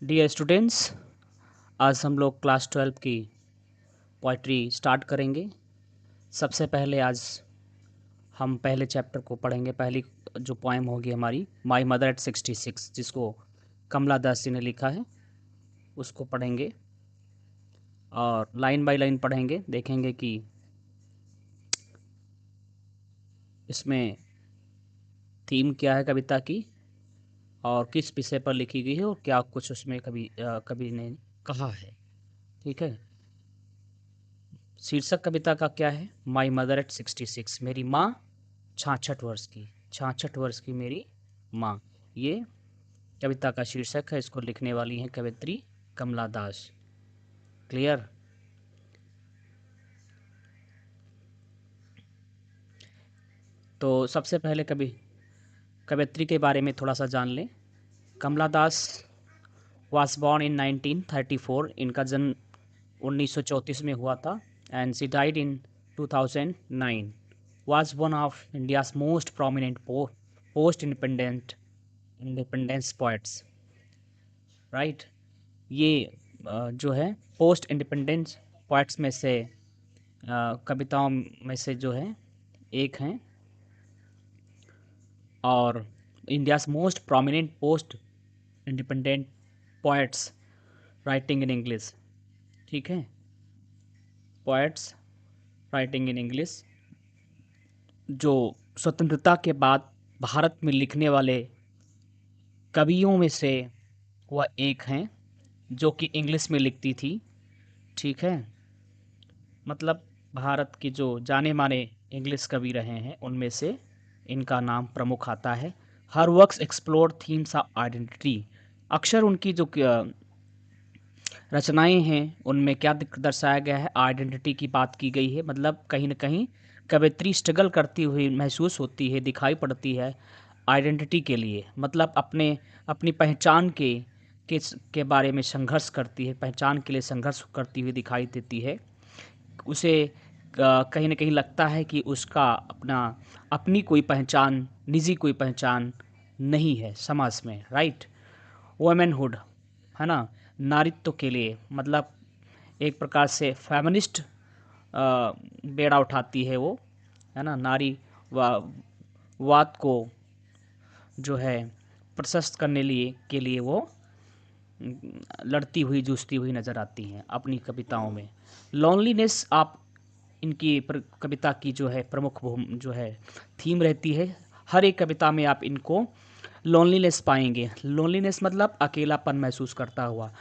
Dear students, आज हम लोग क्लास 12 की पोइट्री स्टार्ट करेंगे। सबसे पहले आज हम पहले चैप्टर को पढ़ेंगे। पहली जो पोएम होगी हमारी माई मदर एट 66, जिसको कमला दास जी ने लिखा है, उसको पढ़ेंगे और लाइन बाय लाइन पढ़ेंगे। देखेंगे कि इसमें थीम क्या है कविता की और किस विषय पर लिखी गई है और क्या कुछ उसमें कवि ने कहा है। ठीक है। शीर्षक कविता का क्या है? माई मदर एट 66, मेरी माँ 66 वर्ष की। 66 वर्ष की मेरी माँ, ये कविता का शीर्षक है। इसको लिखने वाली हैं कवित्री कमला दास। क्लियर? तो सबसे पहले कवित्री के बारे में थोड़ा सा जान लें। कमला दास वाज बॉर्न इन 1934। इनका जन्म 1934 में हुआ था and she died in 2009। was one of India's most prominent post-independence poets. Right. ये जो है पोस्ट इंडिपेंडेंस पोइट्स में से कविताओं में से जो है एक हैं और India's most prominent post independent poets writing in English. ठीक है, पोइट्स राइटिंग इन इंग्लिश जो स्वतंत्रता के बाद भारत में लिखने वाले कवियों में से वह एक हैं जो कि इंग्लिश में लिखती थी। ठीक है, मतलब भारत के जो जाने माने इंग्लिश कवि रहे हैं उनमें से इनका नाम प्रमुख आता है। हर works explore themes of identity. अक्सर उनकी जो रचनाएं हैं उनमें क्या दर्शाया गया है? आइडेंटिटी की बात की गई है। मतलब कहीं ना कहीं कवित्री स्ट्रगल करती हुई महसूस होती है, दिखाई पड़ती है आइडेंटिटी के लिए। मतलब अपनी पहचान के बारे में संघर्ष करती है, पहचान के लिए संघर्ष करती हुई दिखाई देती है। उसे कहीं न कहीं लगता है कि उसका अपनी कोई पहचान, निजी कोई पहचान नहीं है समाज में। राइट। वुमेनहुड, है ना, नारीत्व के लिए, मतलब एक प्रकार से फेमिनिस्ट बेड़ा उठाती है वो, है ना। नारी वाद को जो है प्रशस्त करने के लिए वो लड़ती हुई, जूझती हुई नज़र आती हैं अपनी कविताओं में। लोनलीनेस आप इनकी कविता की जो है प्रमुख जो है थीम रहती है। हर एक कविता में आप इनको लोनलीनेस पाएंगे। लोनलीनेस मतलब अकेलापन महसूस करता हुआ।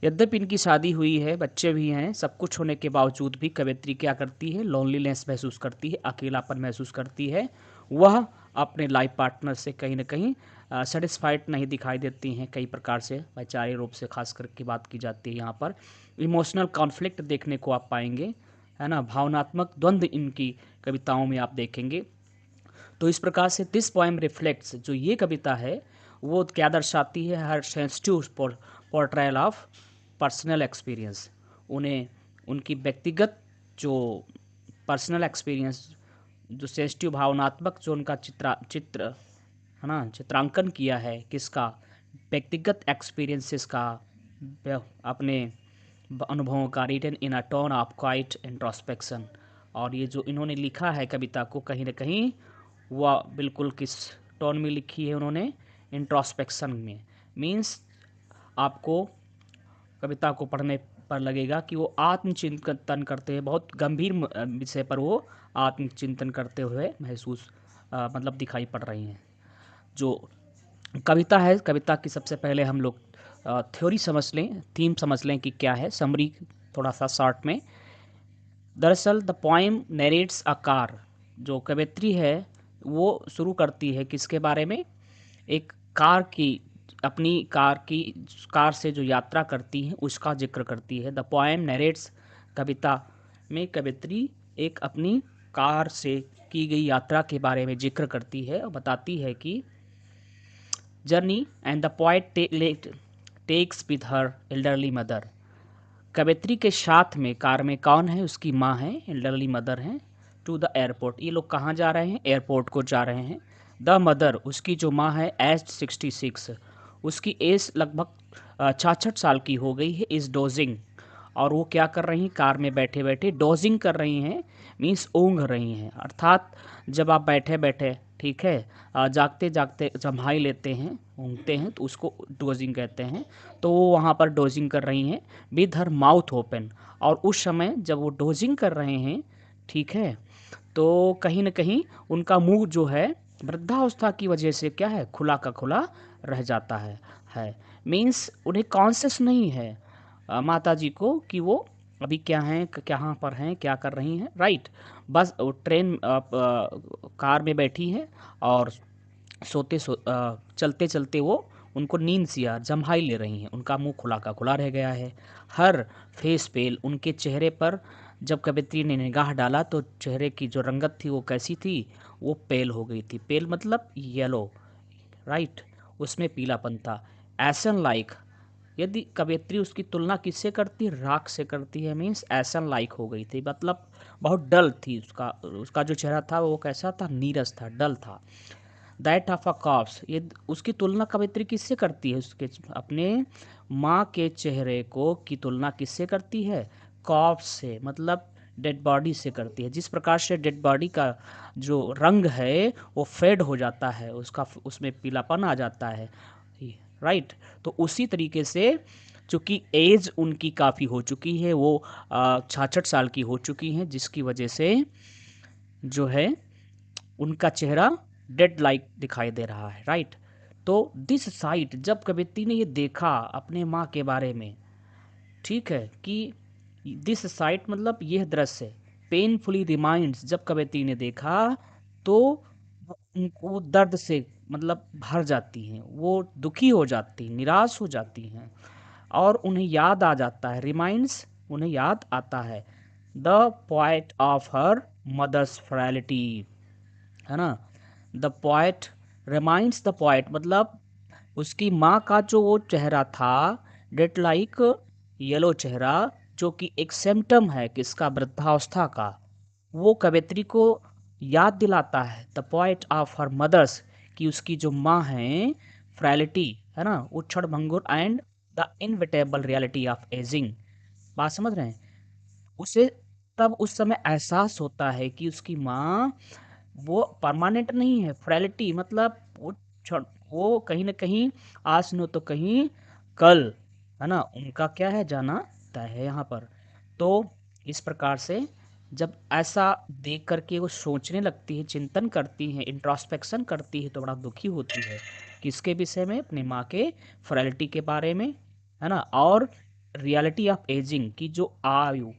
यद्यपि इनकी शादी हुई है, बच्चे भी हैं, सब कुछ होने के बावजूद भी कवित्री क्या करती है? लोनलीनेस महसूस करती है, अकेलापन महसूस करती है। वह अपने लाइफ पार्टनर से कहीं ना कहीं सेटिस्फाइड नहीं दिखाई देती हैं। कई प्रकार से वैचारिक रूप से खास करके बात की जाती है। यहाँ पर इमोशनल कॉन्फ्लिक्ट देखने को आप पाएंगे, है ना। भावनात्मक द्वंद्व इनकी कविताओं में आप देखेंगे। तो इस प्रकार से दिस पोएम रिफ्लेक्ट्स, जो ये कविता है वो क्या दर्शाती है? Her sensitive portrayal of personal experience. उन्हें उनकी व्यक्तिगत जो पर्सनल एक्सपीरियंस, जो सेंसिटिव भावनात्मक जो उनका चित्र है ना, चित्रांकन किया है किसका? व्यक्तिगत एक्सपीरियंसेस का, अपने अनुभवों का। Written in a tone of quite introspection. और ये जो इन्होंने लिखा है कविता को, कहीं ना कहीं वह बिल्कुल किस टोन में लिखी है उन्होंने? इंट्रोस्पेक्शन में। मीन्स आपको कविता को पढ़ने पर लगेगा कि वो आत्मचिंतन करते हैं, बहुत गंभीर विषय पर वो आत्मचिंतन करते हुए महसूस मतलब दिखाई पड़ रही हैं। जो कविता है, कविता की सबसे पहले हम लोग थ्योरी समझ लें, थीम समझ लें कि क्या है। समरी थोड़ा सा शॉर्ट में। दरअसल the poem narrates a car. जो कवित्री है वो शुरू करती है किसके बारे में? एक कार की, अपनी कार से जो यात्रा करती है उसका जिक्र करती है। द पोएम नरेट्स, कविता में कवित्री एक अपनी कार से की गई यात्रा के बारे में जिक्र करती है और बताती है कि journey and the poet takes with her elderly mother. कवित्री के साथ में कार में कौन है? उसकी माँ है, एल्डरली मदर हैं। टू द एयरपोर्ट, ये लोग कहाँ जा रहे हैं? एयरपोर्ट को जा रहे हैं। द मदर, उसकी जो माँ है, एज 66, उसकी एज लगभग 66 साल की हो गई है, इज़ डोजिंग। और वो क्या कर रही हैं, कार में बैठे बैठे डोजिंग कर रही हैं, मीन्स ऊँघ रही हैं। अर्थात जब आप बैठे बैठे, ठीक है, जागते जागते जम्हाई लेते हैं, ऊँघते हैं, तो उसको डोजिंग कहते हैं। तो वो वहाँ पर डोजिंग कर रही हैं विद हर माउथ ओपन। और उस समय जब वो डोजिंग कर रहे हैं, ठीक है, तो कहीं न कहीं उनका मुँह जो है वृद्धावस्था की वजह से क्या है, खुला का खुला रह जाता है। मीन्स उन्हें कॉन्शियस नहीं है माताजी को कि वो अभी क्या हैं, कहाँ पर हैं, क्या कर रही हैं, राइट। बस वो कार में बैठी हैं और चलते चलते वो उनको नींद सी जम्हाई ले रही हैं, उनका मुंह खुला का खुला रह गया है। हर फेस पेल, उनके चेहरे पर जब कवित्री ने निगाह डाला तो चेहरे की जो रंगत थी वो कैसी थी, वो पेल हो गई थी। पेल मतलब येलो, राइट, उसमें पीलापन था। एसन लाइक, यदि कवियत्री उसकी तुलना किससे करती है, राख से करती है, मीन्स एसन लाइक हो गई थी, मतलब बहुत डल थी। उसका उसका जो चेहरा था वो कैसा था, नीरस था, डल था। दैट ऑफ अ कॉप्स, ये उसकी तुलना कवित्री किससे करती है, उसके अपने माँ के चेहरे को की तुलना किससे करती है, कॉप्स से, मतलब डेड बॉडी से करती है। जिस प्रकार से डेड बॉडी का जो रंग है वो फेड हो जाता है, उसका उसमें पीलापन आ जाता है, राइट। तो उसी तरीके से चूँकि एज उनकी काफ़ी हो चुकी है, वो 66 साल की हो चुकी हैं, जिसकी वजह से जो है उनका चेहरा डेड लाइक दिखाई दे रहा है, राइट। तो दिस साइट, जब कवित्री ने ये देखा अपने माँ के बारे में, ठीक है, कि दिस साइट मतलब यह दृश्य पेनफुली रिमाइंड्स, जब कवित्री ने देखा तो उनको दर्द से मतलब भर जाती हैं, वो दुखी हो जाती, निराश हो जाती हैं, और उन्हें याद आ जाता है, रिमाइंड्स, उन्हें याद आता है the point of her mother's frailty, है ना। The poet reminds, the poet मतलब उसकी माँ का जो वो चेहरा था, डेट लाइक येलो चेहरा, जो कि एक सिम्टम है किसका, वृद्धावस्था का, वो कवित्री को याद दिलाता है the poet of her mother's, कि उसकी जो माँ है, फ्रैलिटी, है ना, वो क्षण भंगुर and the inevitable reality of ageing. बात समझ रहे हैं, उसे तब उस समय एहसास होता है कि उसकी माँ वो परमानेंट नहीं है, फ्रैलिटी मतलब वो वो कहीं न कहीं आज न तो कहीं कल, है ना, उनका क्या है, जाना तय है यहाँ पर। तो इस प्रकार से जब ऐसा देख कर के वो सोचने लगती है, चिंतन करती है, इंट्रोस्पेक्शन करती है, तो बड़ा दुखी होती है। किसके विषय में, अपनी माँ के फ्रैलिटी के बारे में, है ना, और रियलिटी ऑफ एजिंग की जो आयु,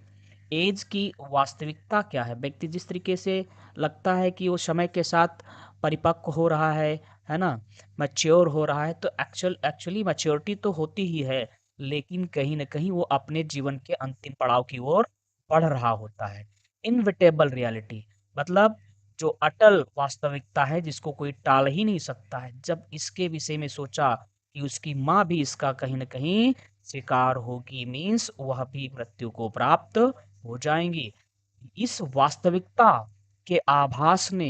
एज की वास्तविकता क्या है। व्यक्ति जिस तरीके से लगता है कि वो समय के साथ परिपक्व हो रहा है ना, मैच्योर हो रहा है, तो एक्चुअली मैच्योरिटी तो होती ही है, लेकिन कहीं न कहीं वो अपने जीवन के अंतिम पड़ाव की ओर बढ़ रहा होता है। इनविटेबल रियलिटी मतलब जो अटल वास्तविकता है, जिसको कोई टाल ही नहीं सकता है। जब इसके विषय में सोचा कि उसकी माँ भी इसका कहीं न कहीं शिकार होगी, मीन्स वह भी मृत्यु को प्राप्त हो जाएँगी। इस वास्तविकता के आभास ने,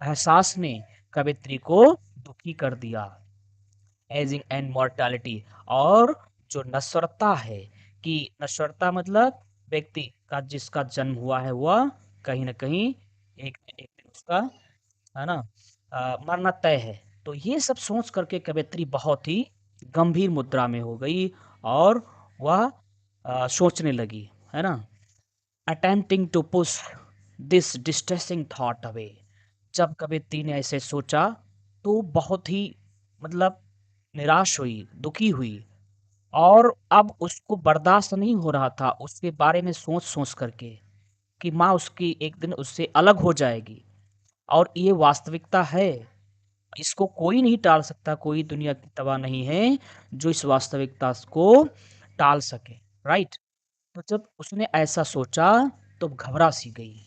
एहसास ने कवित्री को दुखी कर दिया। एजिंग एंड मॉर्टैलिटी, और जो नश्वरता है, कि नश्वरता मतलब व्यक्ति का जिसका जन्म हुआ है वह कहीं न कहीं एक एक दिन उसका, है ना, मरना तय है। तो ये सब सोच करके कवित्री बहुत ही गंभीर मुद्रा में हो गई, और वह सोचने लगी, है ना, attempting to push this distressing thought away. जब कवित्री ने ऐसे सोचा तो बहुत ही मतलब निराश हुई, दुखी हुई, और अब उसको बर्दाश्त नहीं हो रहा था उसके बारे में सोच सोच करके, कि माँ उसकी एक दिन उससे अलग हो जाएगी, और ये वास्तविकता है, इसको कोई नहीं टाल सकता, कोई दुनिया की तबाह नहीं है जो इस वास्तविकता को टाल सके, राइट। तो जब उसने ऐसा सोचा तो घबरा सी गई।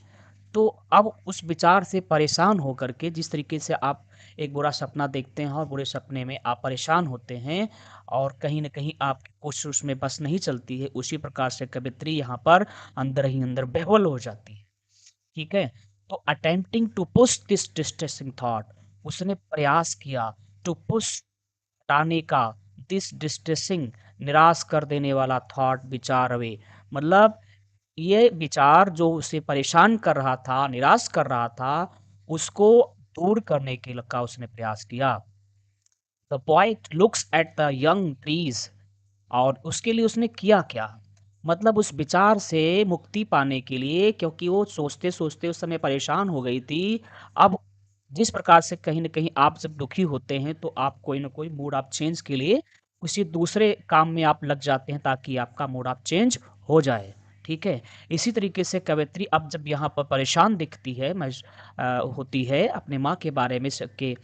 तो अब उस विचार से परेशान होकर के, जिस तरीके से आप एक बुरा सपना देखते हैं और बुरे सपने में आप परेशान होते हैं, और कहीं न कहीं आपकी कोशिश उसमें बस नहीं चलती है, उसी प्रकार से कवित्री यहाँ पर अंदर ही अंदर बेवल हो जाती है, ठीक है। तो attempting to push this distressing thought, उसने प्रयास किया टू पुश, हटाने का, दिस डिस्ट्रेसिंग, निराश कर देने वाला थॉट, विचार वे, मतलब ये विचार जो उसे परेशान कर रहा था, निराश कर रहा था, उसको दूर करने के का उसने प्रयास किया। The point looks at the young trees, और उसके लिए उसने किया क्या, मतलब उस विचार से मुक्ति पाने के लिए, क्योंकि वो सोचते सोचते उस समय परेशान हो गई थी। अब जिस प्रकार से कहीं ना कहीं आप जब दुखी होते हैं तो आप कोई ना कोई मूड आप चेंज के लिए किसी दूसरे काम में आप लग जाते हैं ताकि आपका मूड आप चेंज हो जाए। ठीक है, इसी तरीके से कवित्री अब जब यहाँ पर परेशान दिखती है, होती है अपने माँ के बारे में, के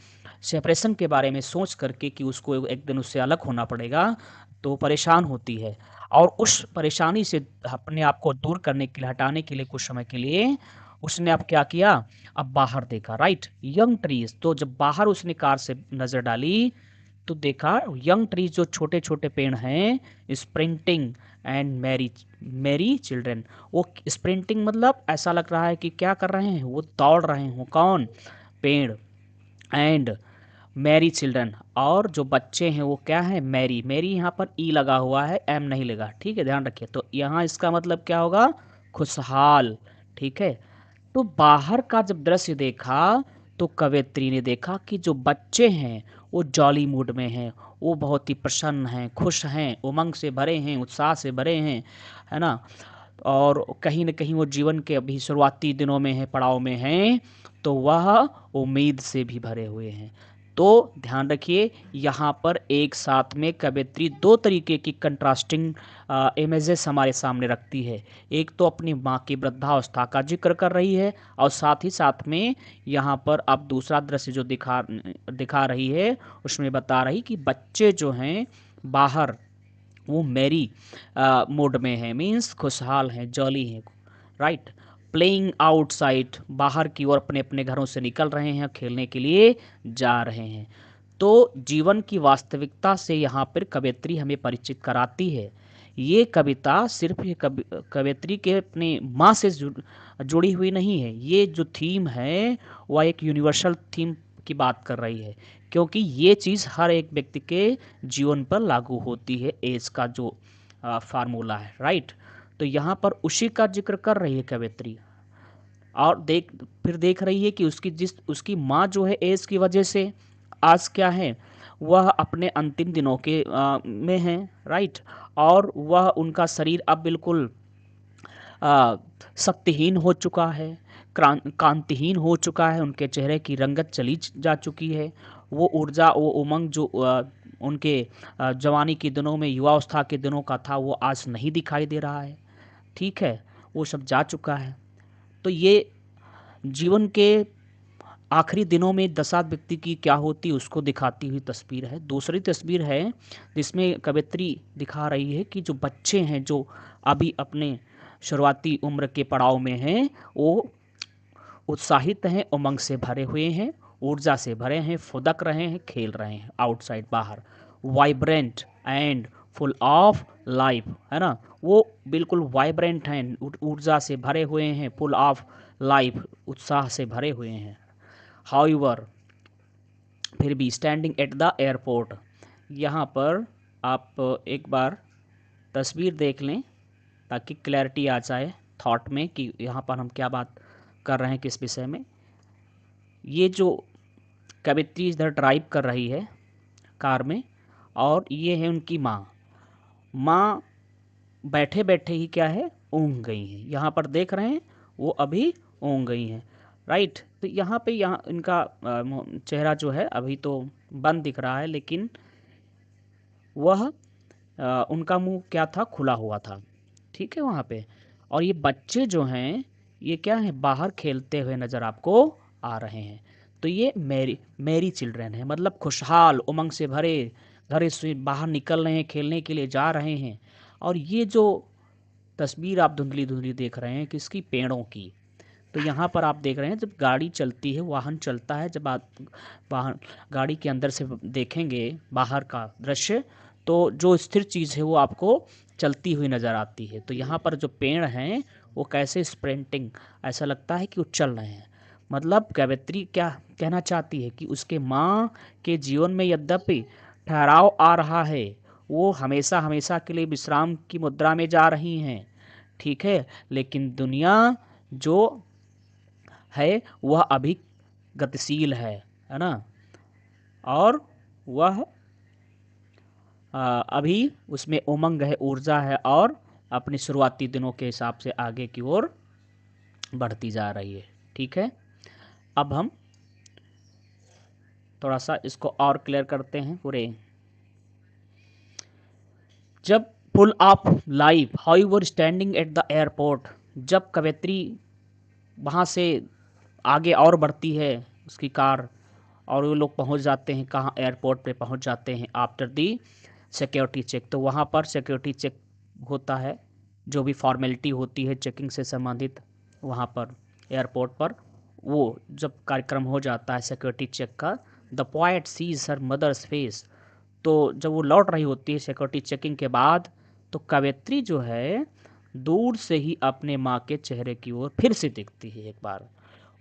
सेपरेशन के बारे में सोच करके कि उसको एक दिन उससे अलग होना पड़ेगा, तो परेशान होती है। और उस परेशानी से अपने आप को दूर करने के लिए, हटाने के लिए, कुछ समय के लिए उसने अब क्या किया, अब बाहर देखा, राइट, यंग ट्रीज। तो जब बाहर उसने कार से नजर डाली तो देखा यंग ट्रीज, जो छोटे छोटे पेड़ हैं, sprinting and merry merry children. वो स्प्रिंटिंग मतलब ऐसा लग रहा है कि क्या कर रहे हैं, वो दौड़ रहे हैं, कौन, पेड़, एंड मैरी चिल्ड्रन, और जो बच्चे हैं वो क्या है, मैरी। मैरी यहाँ पर ई लगा हुआ है, एम नहीं लगा, ठीक है, ध्यान रखिए। तो यहाँ इसका मतलब क्या होगा, खुशहाल। ठीक है, तो बाहर का जब दृश्य देखा तो कवयित्री ने देखा कि जो बच्चे हैं वो जॉली मूड में हैं, वो बहुत ही प्रसन्न हैं, खुश हैं, उमंग से भरे हैं, उत्साह से भरे हैं, है ना, और कहीं न कहीं वो जीवन के अभी शुरुआती दिनों में हैं, पड़ाव में हैं, तो वह उम्मीद से भी भरे हुए हैं। तो ध्यान रखिए, यहाँ पर एक साथ में कवियत्री दो तरीके की कंट्रास्टिंग इमेजेस हमारे सामने रखती है। एक तो अपनी माँ की वृद्धावस्था का जिक्र कर रही है, और साथ ही साथ में यहाँ पर अब दूसरा दृश्य जो दिखा दिखा रही है, उसमें बता रही कि बच्चे जो हैं बाहर, वो मैरी मोड में है, मीन्स खुशहाल हैं, जॉली हैं, राइट, प्लेइंग आउटसाइड, बाहर की ओर अपने अपने घरों से निकल रहे हैं, खेलने के लिए जा रहे हैं। तो जीवन की वास्तविकता से यहाँ पर कवयित्री हमें परिचित कराती है। ये कविता सिर्फ ये कवयित्री के अपने माँ से जुड़ी हुई नहीं है, ये जो थीम है वह एक यूनिवर्सल थीम की बात कर रही है, क्योंकि ये चीज़ हर एक व्यक्ति के जीवन पर लागू होती है, एज का जो फार्मूला है, राइट। तो यहाँ पर उसी का जिक्र कर रही है कवित्री, और फिर देख रही है कि उसकी माँ जो है एज की वजह से आज क्या है, वह अपने अंतिम दिनों के में है, राइट, और वह उनका शरीर अब बिल्कुल आ, शक्तिहीन हो चुका है, कांतिहीन हो चुका है, उनके चेहरे की रंगत चली जा चुकी है, वो ऊर्जा, वो उमंग जो उनके जवानी के दिनों में, युवावस्था के दिनों का था, वो आज नहीं दिखाई दे रहा है। ठीक है, वो सब जा चुका है। तो ये जीवन के आखिरी दिनों में दशा व्यक्ति की क्या होती उसको दिखाती हुई तस्वीर है। दूसरी तस्वीर है जिसमें कवित्री दिखा रही है कि जो बच्चे हैं, जो अभी अपने शुरुआती उम्र के पड़ाव में हैं, वो उत्साहित हैं, उमंग से भरे हुए हैं, ऊर्जा से भरे हैं, फुदक रहे हैं, खेल रहे हैं आउटसाइड, बाहर, vibrant and full of life, है ना, वो बिल्कुल वाइब्रेंट हैं, ऊर्जा से भरे हुए हैं, फुल ऑफ लाइफ, उत्साह से भरे हुए हैं। हाउएवर, फिर भी स्टैंडिंग एट द एयरपोर्ट, यहाँ पर आप एक बार तस्वीर देख लें ताकि क्लैरिटी आ जाए थॉट में कि यहाँ पर हम क्या बात कर रहे हैं, किस विषय में। ये जो कवित्री इधर ड्राइव कर रही है कार में, और ये है उनकी माँ। माँ बैठे बैठे ही क्या है, ऊँघ गई हैं, यहाँ पर देख रहे हैं वो अभी ऊँघ गई हैं, राइट। तो यहाँ पे यहाँ इनका चेहरा जो है अभी तो बंद दिख रहा है, लेकिन वह उनका मुंह क्या था, खुला हुआ था, ठीक है वहाँ पे। और ये बच्चे जो हैं ये क्या है, बाहर खेलते हुए नज़र आपको आ रहे हैं। तो ये मेरी मेरी चिल्ड्रन है, मतलब खुशहाल, उमंग से भरे, घर से बाहर निकल रहे हैं, खेलने के लिए जा रहे हैं। और ये जो तस्वीर आप धुंधली धुंधली देख रहे हैं किसकी, पेड़ों की। तो यहाँ पर आप देख रहे हैं जब गाड़ी चलती है, वाहन चलता है, जब आप वाहन गाड़ी के अंदर से देखेंगे बाहर का दृश्य, तो जो स्थिर चीज़ है वो आपको चलती हुई नज़र आती है। तो यहाँ पर जो पेड़ हैं वो कैसे स्प्रिंटिंग, ऐसा लगता है कि वो चल रहे हैं। मतलब कवित्री क्या कहना चाहती है कि उसके माँ के जीवन में यद्यपि ठहराव आ रहा है, वो हमेशा हमेशा के लिए विश्राम की मुद्रा में जा रही हैं, ठीक है। लेकिन दुनिया जो है वह अभी गतिशील है ना, और वह अभी उसमें उमंग है, ऊर्जा है, और अपने शुरुआती दिनों के हिसाब से आगे की ओर बढ़ती जा रही है, ठीक है। अब हम थोड़ा सा इसको और क्लियर करते हैं पूरे। जब pull of life how you were standing at the airport, जब कवयित्री वहाँ से आगे और बढ़ती है उसकी कार, और वो लोग पहुँच जाते हैं कहाँ, एयरपोर्ट पे पहुँच जाते हैं आफ्टर दी सिक्योरिटी चेक। तो वहाँ पर सिक्योरिटी चेक होता है, जो भी फॉर्मेलिटी होती है चेकिंग से संबंधित वहाँ पर एयरपोर्ट पर, वो जब कार्यक्रम हो जाता है सिक्योरिटी चेक का, the poet sees her mother's face. तो जब वो लौट रही होती है सिक्योरिटी चेकिंग के बाद, तो कवयित्री जो है दूर से ही अपने माँ के चेहरे की ओर फिर से देखती है। एक बार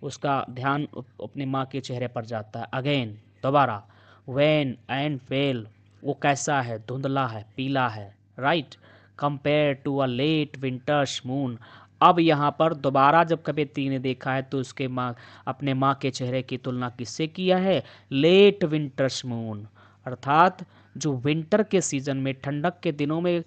उसका ध्यान अपने माँ के चेहरे पर जाता है, अगेन, दोबारा। वैन एंड फेल, वो कैसा है, धुंधला है, पीला है, right, compare to a late winter's moon. अब यहाँ पर दोबारा जब कवयित्री ने देखा है तो उसके माँ, अपने माँ के चेहरे की तुलना किससे किया है, लेट विंटर्स मून, अर्थात जो विंटर के सीजन में, ठंडक के दिनों में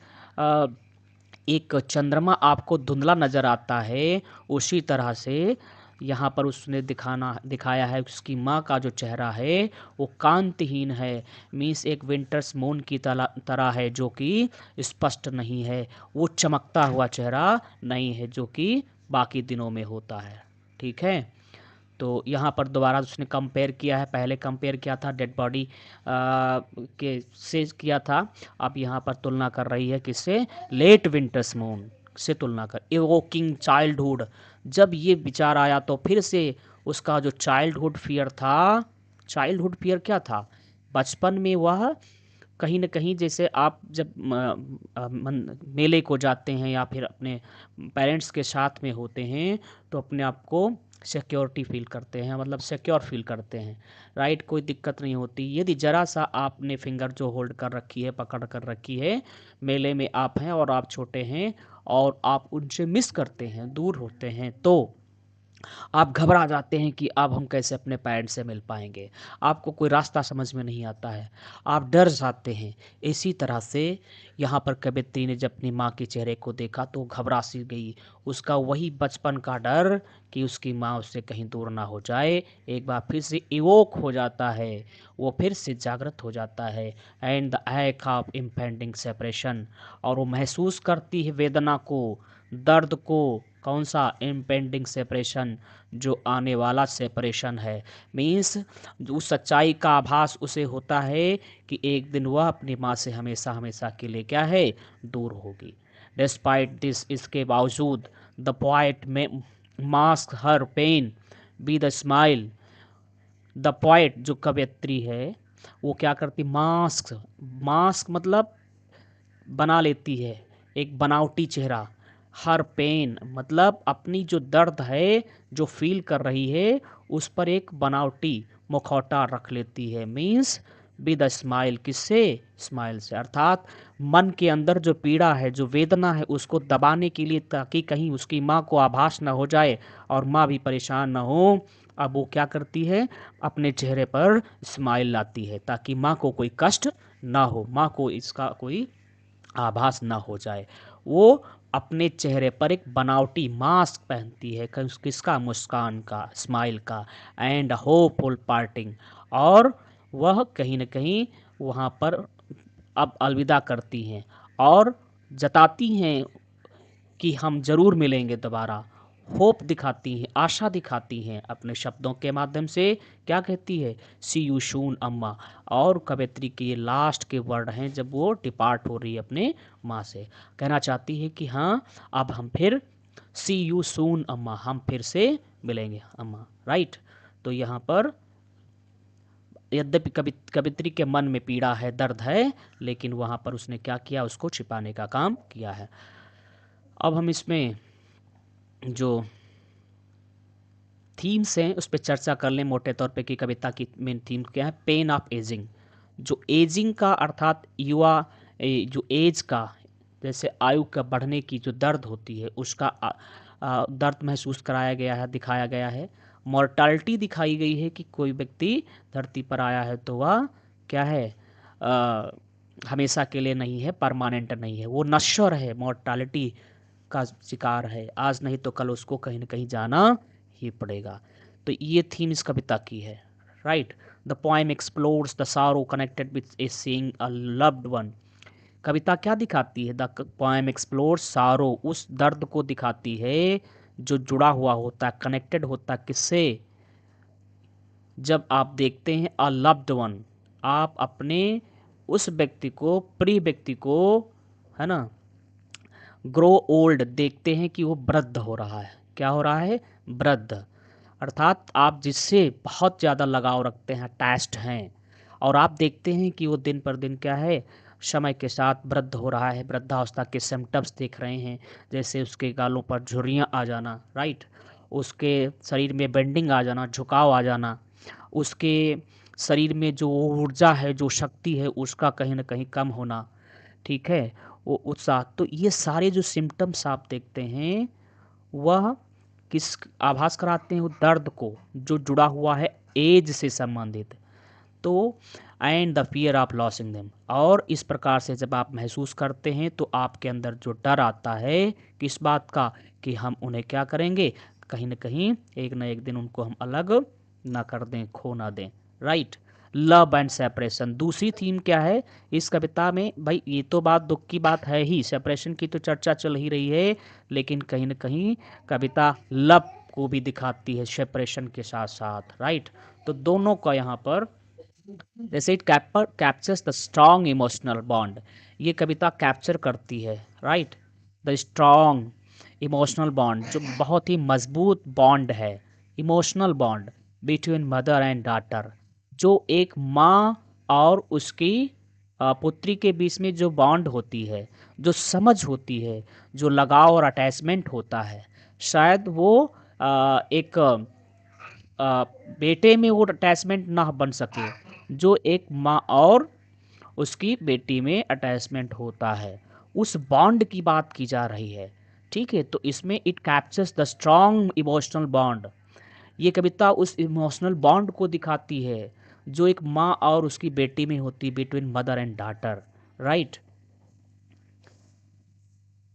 एक चंद्रमा आपको धुंधला नज़र आता है, उसी तरह से यहाँ पर उसने दिखाया है उसकी माँ का जो चेहरा है वो कांतिहीन है, मीन्स एक विंटर्स मून की तरह है, जो कि स्पष्ट नहीं है, वो चमकता हुआ चेहरा नहीं है जो कि बाकी दिनों में होता है, ठीक है। तो यहाँ पर दोबारा उसने कंपेयर किया है, पहले कंपेयर किया था डेड बॉडी के से किया था, अब यहाँ पर तुलना कर रही है किससे, लेट विंटर्स मून से तुलना कर। इवोकिंग चाइल्डहुड, जब ये विचार आया तो फिर से उसका जो चाइल्डहुड फियर था, चाइल्डहुड फियर क्या था, बचपन में वह कहीं न कहीं, जैसे आप जब मेले को जाते हैं या फिर अपने पेरेंट्स के साथ में होते हैं तो अपने आप को सिक्योरिटी फील करते हैं, मतलब सिक्योर फील करते हैं, राइट, कोई दिक्कत नहीं होती। यदि ज़रा सा आपने फिंगर जो होल्ड कर रखी है, पकड़ कर रखी है, मेले में आप हैं और आप छोटे हैं और आप उनसे मिस करते हैं, दूर होते हैं, तो आप घबरा जाते हैं कि अब हम कैसे अपने पेरेंट्स से मिल पाएंगे, आपको कोई रास्ता समझ में नहीं आता है, आप डर जाते हैं। इसी तरह से यहाँ पर कवयित्री ने जब अपनी माँ के चेहरे को देखा तो घबरा सी गई, उसका वही बचपन का डर कि उसकी माँ उससे कहीं दूर ना हो जाए एक बार फिर से इवोक हो जाता है, वो फिर से जागृत हो जाता है। एंड द एक ऑफ इम्पेंडिंग सेपरेशन, और वो महसूस करती है वेदना को, दर्द को, कौन सा, इम्पेंडिंग सेपरेशन, जो आने वाला सेपरेशन है, मीन्स उस सच्चाई का आभास उसे होता है कि एक दिन वह अपनी माँ से हमेशा हमेशा के लिए क्या है, दूर होगी। डिस्पाइट दिस, इसके बावजूद, द पोएट में mask her pain be the smile, the poet जो कवयित्री है वो क्या करती, मास्क, मास्क मतलब बना लेती है एक बनावटी चेहरा, हर पेन मतलब अपनी जो दर्द है जो फील कर रही है उस पर एक बनावटी मुखौटा रख लेती है, मीन्स विद अ स्माइल, किससे, स्माइल से, अर्थात मन के अंदर जो पीड़ा है, जो वेदना है, उसको दबाने के लिए, ताकि कहीं उसकी माँ को आभास ना हो जाए और माँ भी परेशान ना हो, अब वो क्या करती है, अपने चेहरे पर स्माइल लाती है ताकि माँ को कोई कष्ट ना हो, माँ को इसका कोई आभास ना हो जाए। वो अपने चेहरे पर एक बनावटी मास्क पहनती है, किसका, मुस्कान का, स्माइल का, एंड होपफुल पार्टिंग, और वह कहीं न कहीं वहाँ पर अब अलविदा करती हैं और जताती हैं कि हम ज़रूर मिलेंगे दोबारा, होप दिखाती हैं, आशा दिखाती हैं अपने शब्दों के माध्यम से, क्या कहती है, सी यू सून अम्मा। और कवयित्री के ये लास्ट के वर्ड हैं जब वो डिपार्ट हो रही है अपने माँ से, कहना चाहती है कि हाँ अब हम फिर, सी यू सून अम्मा, हम फिर से मिलेंगे अम्मा, राइट। तो यहाँ पर यद्यपि कवित्री के मन में पीड़ा है, दर्द है, लेकिन वहाँ पर उसने क्या किया, उसको छिपाने का काम किया है। अब हम इसमें जो थीम्स हैं उस पर चर्चा कर लें मोटे तौर पे कि कविता की मेन थीम क्या है, पेन ऑफ एजिंग। जो एजिंग का अर्थात युवा जो एज का, जैसे आयु का बढ़ने की जो दर्द होती है उसका दर्द महसूस कराया गया है, दिखाया गया है। मॉर्टालिटी दिखाई गई है कि कोई व्यक्ति धरती पर आया है तो वह क्या है, अ, हमेशा के लिए नहीं है, परमानेंट नहीं है, वो नश्वर है, मॉर्टालिटी का शिकार है, आज नहीं तो कल उसको कहीं ना कहीं जाना ही पड़ेगा। तो ये थीम इस कविता की है, right. The poem explores the sorrow connected with a seeing a loved one. कविता क्या दिखाती है? द पोएम एक्सप्लोर्स सारो, उस दर्द को दिखाती है जो जुड़ा हुआ होता है, कनेक्टेड होता है किससे? जब आप देखते हैं अ लव्ड वन, आप अपने उस व्यक्ति को, प्रिय व्यक्ति को, है ना, ग्रो ओल्ड, देखते हैं कि वो वृद्ध हो रहा है। क्या हो रहा है? वृद्ध। अर्थात आप जिससे बहुत ज़्यादा लगाव रखते हैं, अटैच्ड हैं, और आप देखते हैं कि वो दिन पर दिन क्या है, समय के साथ वृद्ध हो रहा है, वृद्धावस्था के सिम्टम्स देख रहे हैं, जैसे उसके गालों पर झुर्रियाँ आ जाना, राइट, उसके शरीर में बेंडिंग आ जाना, झुकाव आ जाना, उसके शरीर में जो ऊर्जा है, जो शक्ति है, उसका कहीं ना कहीं कम होना, ठीक है, वो उत्साह। तो ये सारे जो सिम्टम्स आप देखते हैं वह किस आभास कराते हैं? वो दर्द को जो जुड़ा हुआ है एज से संबंधित। तो and the fear of losing them, और इस प्रकार से जब आप महसूस करते हैं तो आपके अंदर जो डर आता है किस बात का, कि हम उन्हें क्या करेंगे, कहीं ना कहीं एक ना एक दिन उनको हम अलग ना कर दें, खो ना दें, राइट। लव एंड सेपरेशन दूसरी थीम क्या है इस कविता में? भाई ये तो बात दुख की बात है ही, सेपरेशन की तो चर्चा चल ही रही है, लेकिन कहीं ना कहीं कविता लव को भी दिखाती है सेपरेशन के साथ साथ, राइट। तो दोनों का यहाँ पर, जैसे it captures the strong emotional bond, ये कविता कैप्चर करती है, right, the strong emotional bond, जो बहुत ही मजबूत बॉन्ड है, emotional bond between mother and daughter, जो एक माँ और उसकी पुत्री के बीच में जो बॉन्ड होती है, जो समझ होती है, जो लगाव और अटैचमेंट होता है, शायद वो एक बेटे में वो अटैचमेंट ना बन सके जो एक माँ और उसकी बेटी में अटैचमेंट होता है, उस बॉन्ड की बात की जा रही है, ठीक है। तो इसमें it captures the strong emotional bond, ये कविता उस इमोशनल बॉन्ड को दिखाती है जो एक माँ और उसकी बेटी में होती, between mother and daughter, right.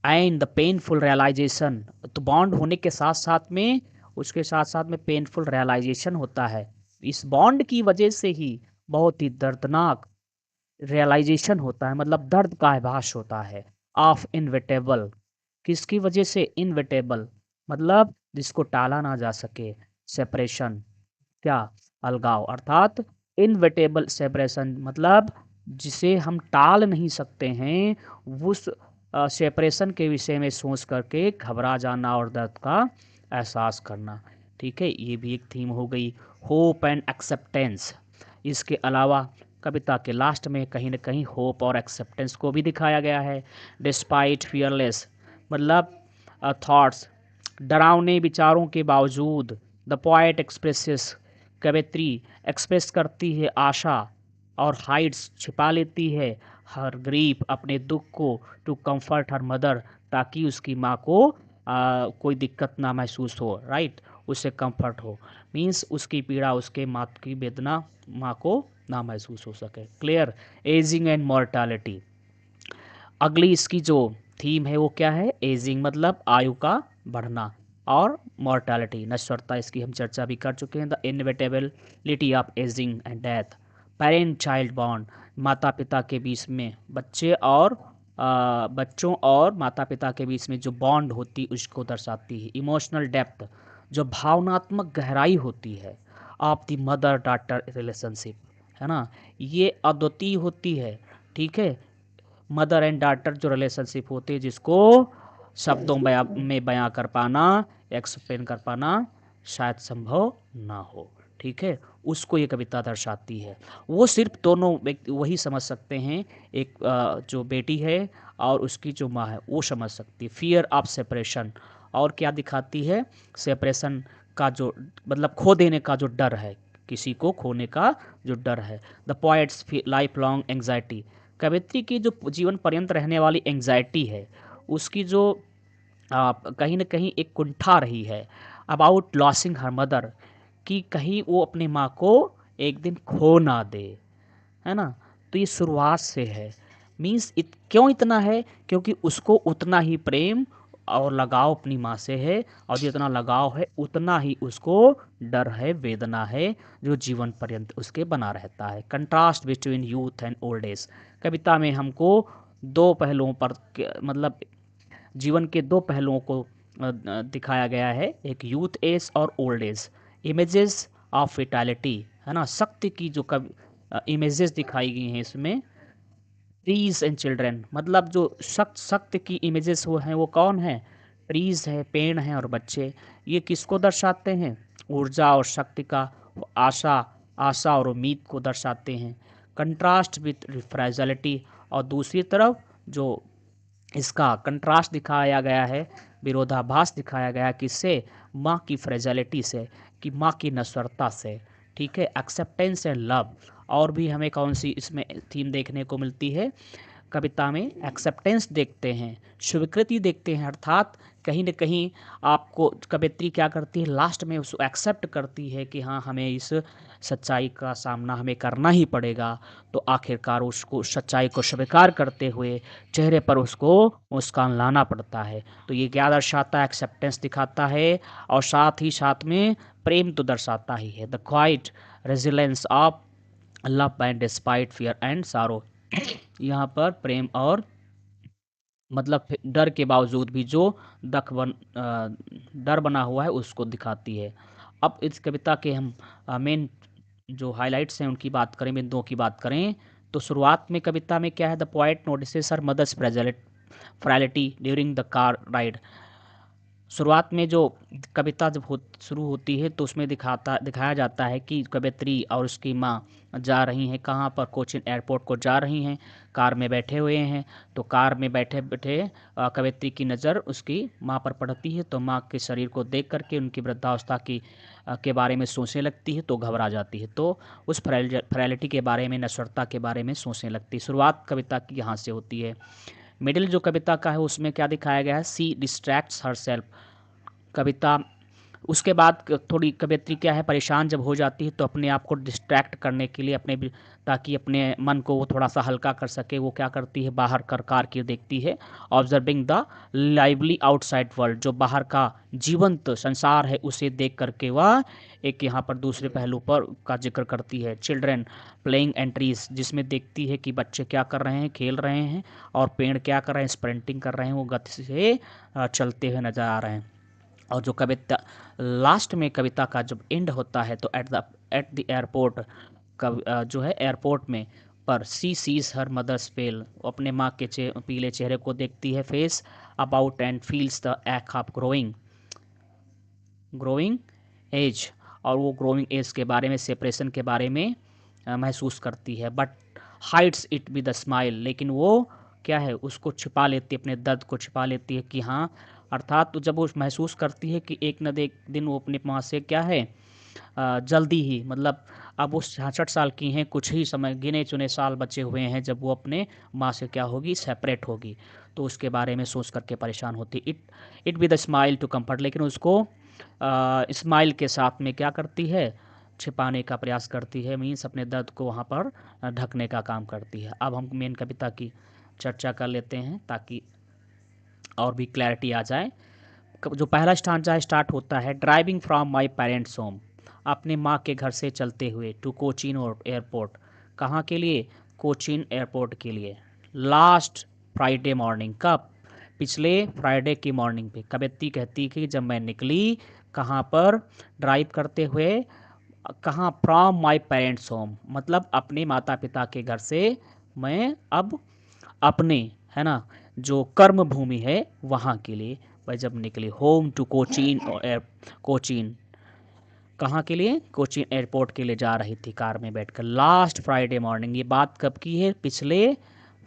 And the painful realisation, तो बॉन्ड होने के साथ साथ में, उसके साथ साथ में पेनफुल रियलाइजेशन होता है, इस बॉन्ड की वजह से ही बहुत ही दर्दनाक रियलाइजेशन होता है, मतलब दर्द का आभास होता है, ऑफ इनविटेबल, किसकी वजह से? इनविटेबल, मतलब जिसको टाला ना जा सके, सेपरेशन, क्या? अलगाव, अर्थात इनविटेबल सेपरेशन, मतलब जिसे हम टाल नहीं सकते हैं, उस सेपरेशन के विषय में सोच करके घबरा जाना और दर्द का एहसास करना, ठीक है, ये भी एक थीम हो गई। होप एंड एक्सेप्टेंस, इसके अलावा कविता के लास्ट में कहीं ना कहीं होप और एक्सेप्टेंस को भी दिखाया गया है। डिस्पाइट फियरलेस, मतलब थॉट्स, डरावने विचारों के बावजूद, द पोएट एक्सप्रेसेस, कवित्री एक्सप्रेस करती है आशा, और हाइड्स, छिपा लेती है, हर ग्रीफ, अपने दुख को, टू कंफर्ट हर मदर, ताकि उसकी माँ को कोई दिक्कत ना महसूस हो, राइट, उसे कंफर्ट हो, मीन्स उसकी पीड़ा, उसके माँ की वेदना माँ को ना महसूस हो सके। क्लियर। एजिंग एंड मॉर्टालिटी, अगली इसकी जो थीम है वो क्या है? एजिंग मतलब आयु का बढ़ना, और मॉर्टालिटी नश्वरता, इसकी हम चर्चा भी कर चुके हैं। The inevitability of ageing and death, parent child bond, माता पिता के बीच में, बच्चे और बच्चों और माता पिता के बीच में जो बॉन्ड होती उसको दर्शाती है। इमोशनल डेप्थ, जो भावनात्मक गहराई होती है, of the mother daughter relationship, है ना, ये अद्वितीय होती है, ठीक है। मदर एंड डॉटर जो रिलेशनशिप होती है, जिसको शब्दों में बयां कर पाना, एक्सप्लेन कर पाना शायद संभव ना हो, ठीक है, उसको ये कविता दर्शाती है। वो सिर्फ दोनों व्यक्ति वही समझ सकते हैं, एक जो बेटी है और उसकी जो माँ है वो समझ सकती है। फियर ऑफ सेपरेशन, और क्या दिखाती है? सेपरेशन का जो मतलब खो देने का जो डर है, किसी को खोने का जो डर है। The poet's lifelong anxiety, कवित्री की जो जीवन पर्यंत रहने वाली एंग्जाइटी है, उसकी जो कहीं न कहीं एक कुंठा रही है अबाउट लॉसिंग हर मदर, कि कहीं वो अपनी माँ को एक दिन खो ना दे, है ना? तो ये शुरुआत से है। मीन्स क्यों इतना है? क्योंकि उसको उतना ही प्रेम और लगाव अपनी माँ से है, और जितना लगाव है उतना ही उसको डर है, वेदना है, जो जीवन पर्यंत उसके बना रहता है। Contrast between youth and old age, कविता में हमको दो पहलुओं पर मतलब जीवन के दो पहलुओं को दिखाया गया है, एक यूथ एज और old age. Images of vitality, है ना, शक्ति की जो इमेजेस दिखाई गई हैं इसमें। ट्रीज एंड चिल्ड्रन, मतलब जो शक्ति की इमेजेस वो हैं, वो कौन है? ट्रीज है, पेड़ हैं और बच्चे। ये किसको दर्शाते हैं? ऊर्जा और शक्ति का, आशा आशा और उम्मीद को दर्शाते हैं। कंट्रास्ट विथ फ्रेजिलिटी, और दूसरी तरफ जो इसका कंट्रास्ट दिखाया गया है, विरोधाभास दिखाया गया है, किससे? माँ की फ्रेजिलिटी से, कि माँ की नश्वरता से। ठीक है, एक्सेप्टेंस एंड लव। और भी हमें कौन सी इसमें थीम देखने को मिलती है कविता में? एक्सेप्टेंस देखते हैं, स्वीकृति देखते हैं, अर्थात कहीं न कहीं आपको कवित्री क्या करती है, लास्ट में उसको एक्सेप्ट करती है कि हाँ, हमें इस सच्चाई का सामना हमें करना ही पड़ेगा। तो आखिरकार उसको सच्चाई को स्वीकार करते हुए चेहरे पर उसको मुस्कान लाना पड़ता है। तो ये क्या दर्शाता है? एक्सेप्टेंस दिखाता है, और साथ ही साथ में प्रेम तो दर्शाता ही है। The quite resilience of love and despite fear and सारो, यहाँ पर प्रेम और मतलब डर के बावजूद भी जो डर बना हुआ है उसको दिखाती है। अब इस कविता के हम मेन जो हाइलाइट्स हैं उनकी बात करें, बिंदुओं की बात करें, तो शुरुआत में कविता में क्या है? The poet notices her mother's frailty during the car ride. शुरुआत में जो कविता जब शुरू होती है तो उसमें दिखाया जाता है कि कवित्री और उसकी माँ जा रही हैं कहाँ पर? कोचीन एयरपोर्ट को जा रही हैं, कार में बैठे हुए हैं। तो कार में बैठे बैठे कवित्री की नज़र उसकी माँ पर पड़ती है, तो माँ के शरीर को देख करके उनकी वृद्धावस्था की के बारे में सोचने लगती है, तो घबरा जाती है। तो उस फ्रैलिटी के बारे में, नश्वरता के बारे में सोचने लगती है। शुरुआत कविता की यहाँ से होती है। मिडिल जो कविता का है उसमें क्या दिखाया गया है? सी डिस्ट्रैक्ट्स हर सेल्फ, कविता उसके बाद थोड़ी कवियत्री क्या है, परेशान जब हो जाती है तो अपने आप को डिस्ट्रैक्ट करने के लिए ताकि अपने मन को वो थोड़ा सा हल्का कर सके, वो क्या करती है? बाहर कार की देखती है, observing the lively outside world, जो बाहर का जीवंत संसार है उसे देख करके वह एक यहाँ पर दूसरे पहलू पर का जिक्र करती है। चिल्ड्रन प्लेइंग एंट्रीज, जिसमें देखती है कि बच्चे क्या कर रहे हैं, खेल रहे हैं, और पेड़ क्या कर रहे हैं, स्प्रिंटिंग कर रहे हैं, वो गति से चलते हुए नजर आ रहे हैं। और जो कविता लास्ट में कविता का जब एंड होता है तो एट द एयरपोर्ट, जो है एयरपोर्ट में पर सी सीज हर मदर्स पेल, अपने माँ के पीले चेहरे को देखती है, face about and feels the act of growing age, और वो ग्रोइंग एज के बारे में, सेपरेशन के बारे में महसूस करती है। But hides it with the smile, लेकिन वो क्या है, उसको छिपा लेती है, अपने दर्द को छिपा लेती है कि हाँ, अर्थात तो जब वो महसूस करती है कि एक न एक दिन वो अपने माँ से क्या है, जल्दी ही, मतलब अब वो 66 साल की हैं, कुछ ही समय, गिने चुने साल बचे हुए हैं जब वो अपने माँ से क्या होगी, सेपरेट होगी। तो उसके बारे में सोच करके परेशान होती। It with a smile to comfort, लेकिन उसको स्माइल के साथ में क्या करती है, छिपाने का प्रयास करती है, मीन्स अपने दर्द को वहाँ पर ढकने का काम करती है। अब हम मेन कविता की चर्चा कर लेते हैं ताकि और भी क्लैरिटी आ जाए। जो पहला स्टांजा स्टार्ट होता है, driving from my parents home, अपने माँ के घर से चलते हुए, टू कोचीन एयरपोर्ट, कहाँ के लिए? कोचीन एयरपोर्ट के लिए। लास्ट फ्राइडे मॉर्निंग, कब? पिछले फ्राइडे की मॉर्निंग पे कवित्री कहती कि जब मैं निकली, कहाँ पर? ड्राइव करते हुए, कहाँ? फ्रॉम माई पेरेंट्स होम, मतलब अपने माता पिता के घर से मैं अब अपने, है ना, जो कर्म भूमि है वहाँ के लिए वह जब निकली। होम टू कोचीन, कोचीन कहाँ के लिए? कोचीन एयरपोर्ट के लिए जा रही थी कार में बैठकर। लास्ट फ्राइडे मॉर्निंग, ये बात कब की है? पिछले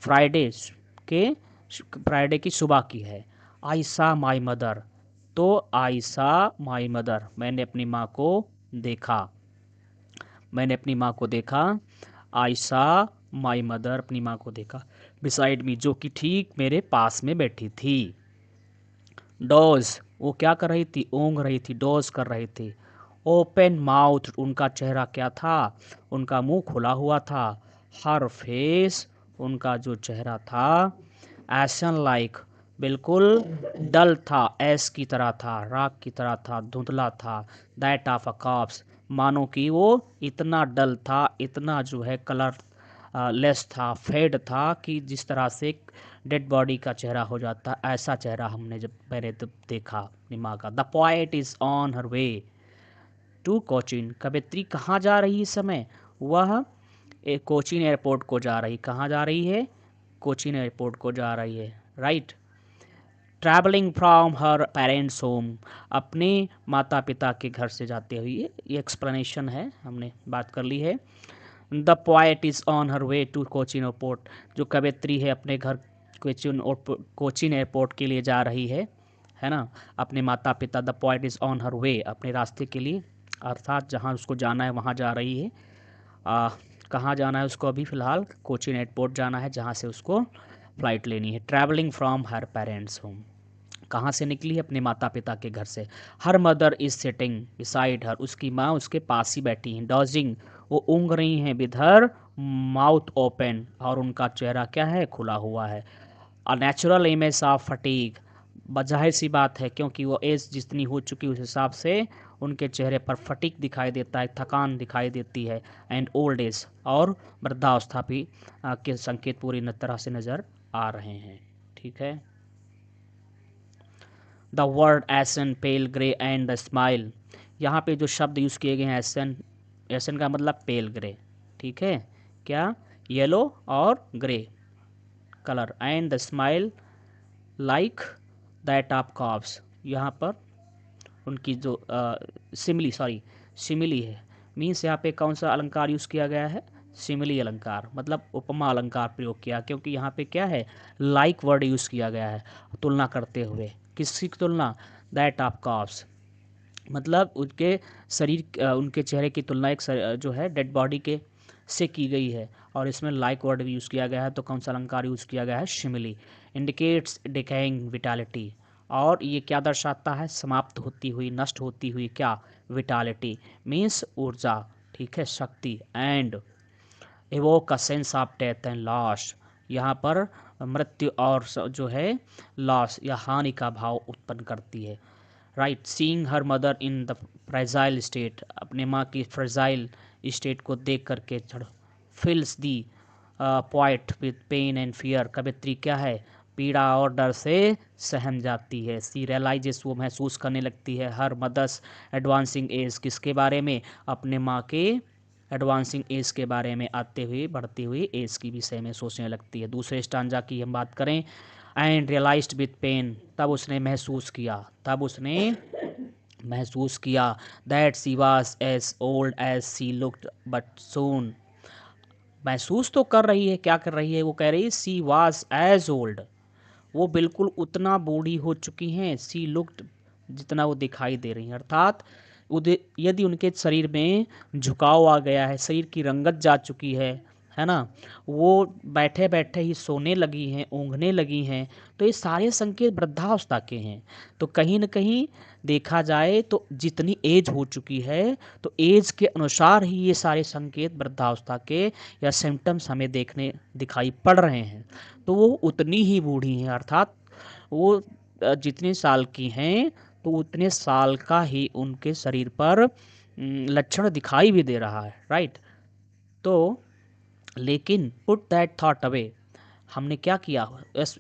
फ्राइडे के फ्राइडे की सुबह की है। आई सा माई मदर, तो आई सा माई मदर, मैंने अपनी माँ को देखा। मैंने अपनी माँ को देखा। आई सा माई मदर, अपनी माँ को देखा। बिसाइड मी, जो कि ठीक मेरे पास में बैठी थी। डॉज, वो क्या कर रही थी? ऊँघ रही थी, डॉज कर रही थी। ओपन माउथ, उनका चेहरा क्या था? उनका मुंह खुला हुआ था। हर फेस, उनका जो चेहरा था, एसन लाइक, बिल्कुल डल था, एस की तरह था, राख की तरह था, धुंधला था। दैट ऑफ अ कॉप्स, मानो कि वो इतना डल था, इतना जो है कलर लेस था, फेड था, कि जिस तरह से डेड बॉडी का चेहरा हो जाता, ऐसा चेहरा हमने जब मैंने तब देखा अपनी माँ का। The poet is on her way to Cochin, कवित्री कहाँ जा रही है इस समय? वह कोचीन एयरपोर्ट को जा रही। कहाँ जा रही है? कोचीन एयरपोर्ट को जा रही है, right. Travelling from her parents home, अपने माता पिता के घर से जाते हुए, ये एक्सप्लेनेशन है, हमने बात कर ली है। The poet is on her way to Cochin airport, जो कवित्री है अपने घर कोचीन एयरपोर्ट के लिए जा रही है ना, अपने माता पिता। The poet is on her way, अपने रास्ते के लिए, अर्थात जहाँ उसको जाना है वहाँ जा रही है। कहाँ जाना है उसको? अभी फ़िलहाल कोचीन एयरपोर्ट जाना है, जहाँ से उसको फ़्लाइट लेनी है। Travelling from her parents home, कहाँ से निकली है? अपने माता पिता के घर से। Her mother is sitting beside her, उसकी माँ उसके पास ही बैठी हैं। डॉजिंग, वो ऊँघ रही हैं। विधर माउथ ओपन, और उनका चेहरा क्या है? खुला हुआ है। A natural image of fatigue, जाहिर सी बात है, क्योंकि वो एज जितनी हो चुकी उस हिसाब से उनके चेहरे पर फटीग दिखाई देता है, थकान दिखाई देती है। एंड ओल्ड एज, और वृद्धावस्था भी के संकेत पूरी तरह से नज़र आ रहे हैं। ठीक है। The word ashen, pale grey and the smile, यहाँ पे जो शब्द यूज़ किए गए हैं एसन, एसन का मतलब पेल ग्रे, ठीक है, क्या? येलो और grey colour. And the smile like that of corpse, यहाँ पर उनकी जो सिमिली है। मीन्स यहाँ पे कौन सा अलंकार यूज़ किया गया है? सिमिली अलंकार, मतलब उपमा अलंकार प्रयोग किया, क्योंकि यहाँ पे क्या है? लाइक वर्ड यूज़ किया गया है, तुलना करते हुए। किसकी तुलना? दैट ऑफ कॉप्स, मतलब उनके शरीर, उनके चेहरे की तुलना एक जो है डेड बॉडी के से की गई है, और इसमें लाइक वर्ड भी यूज़ किया गया है। तो कौन सा अलंकार यूज़ किया गया है? शिमिली। इंडिकेट्स डिकेइंग विटालिटी, और ये क्या दर्शाता है? समाप्त होती हुई, नष्ट होती हुई क्या? विटालिटी मीन्स ऊर्जा, ठीक है, शक्ति। And evoke a sense of death and loss, यहाँ पर मृत्यु और जो है लॉस या हानि का भाव उत्पन्न करती है। Right. Seeing her mother in the fragile state, अपने माँ की फ्रेजाइल स्टेट को देख करके fills the poet with pain and fear, कवित्री क्या है? पीड़ा और डर से सहम जाती है। सी रियलाइजेस, वो महसूस करने लगती है। हर मदर्स एडवांसिंग एज, किसके बारे में? अपने माँ के एडवांसिंग एज के बारे में, आते हुए बढ़ती हुई एज की विषय में सोचने लगती है। दूसरे स्टांजा की हम बात करें, एंड रियलाइज्ड विद पेन, तब उसने महसूस किया, that she was as old as she looked but soon, महसूस तो कर रही है, क्या कर रही है? वो कह रही है सी वाज एज ओल्ड, वो बिल्कुल उतना बूढ़ी हो चुकी हैं। सी लुक्ड, जितना वो दिखाई दे रही हैं, अर्थात यदि उनके शरीर में झुकाव आ गया है, शरीर की रंगत जा चुकी है ना, वो बैठे बैठे ही सोने लगी हैं, ऊँघने लगी हैं, तो ये सारे संकेत वृद्धावस्था के हैं। तो कहीं न कहीं देखा जाए तो जितनी एज हो चुकी है, तो एज के अनुसार ही ये सारे संकेत वृद्धावस्था के या सिम्टम्स हमें दिखाई पड़ रहे हैं। तो वो उतनी ही बूढ़ी हैं, अर्थात वो जितने साल की हैं, तो उतने साल का ही उनके शरीर पर लक्षण दिखाई भी दे रहा है, राइट। तो लेकिन पुट दैट थॉट अवे, हमने क्या किया?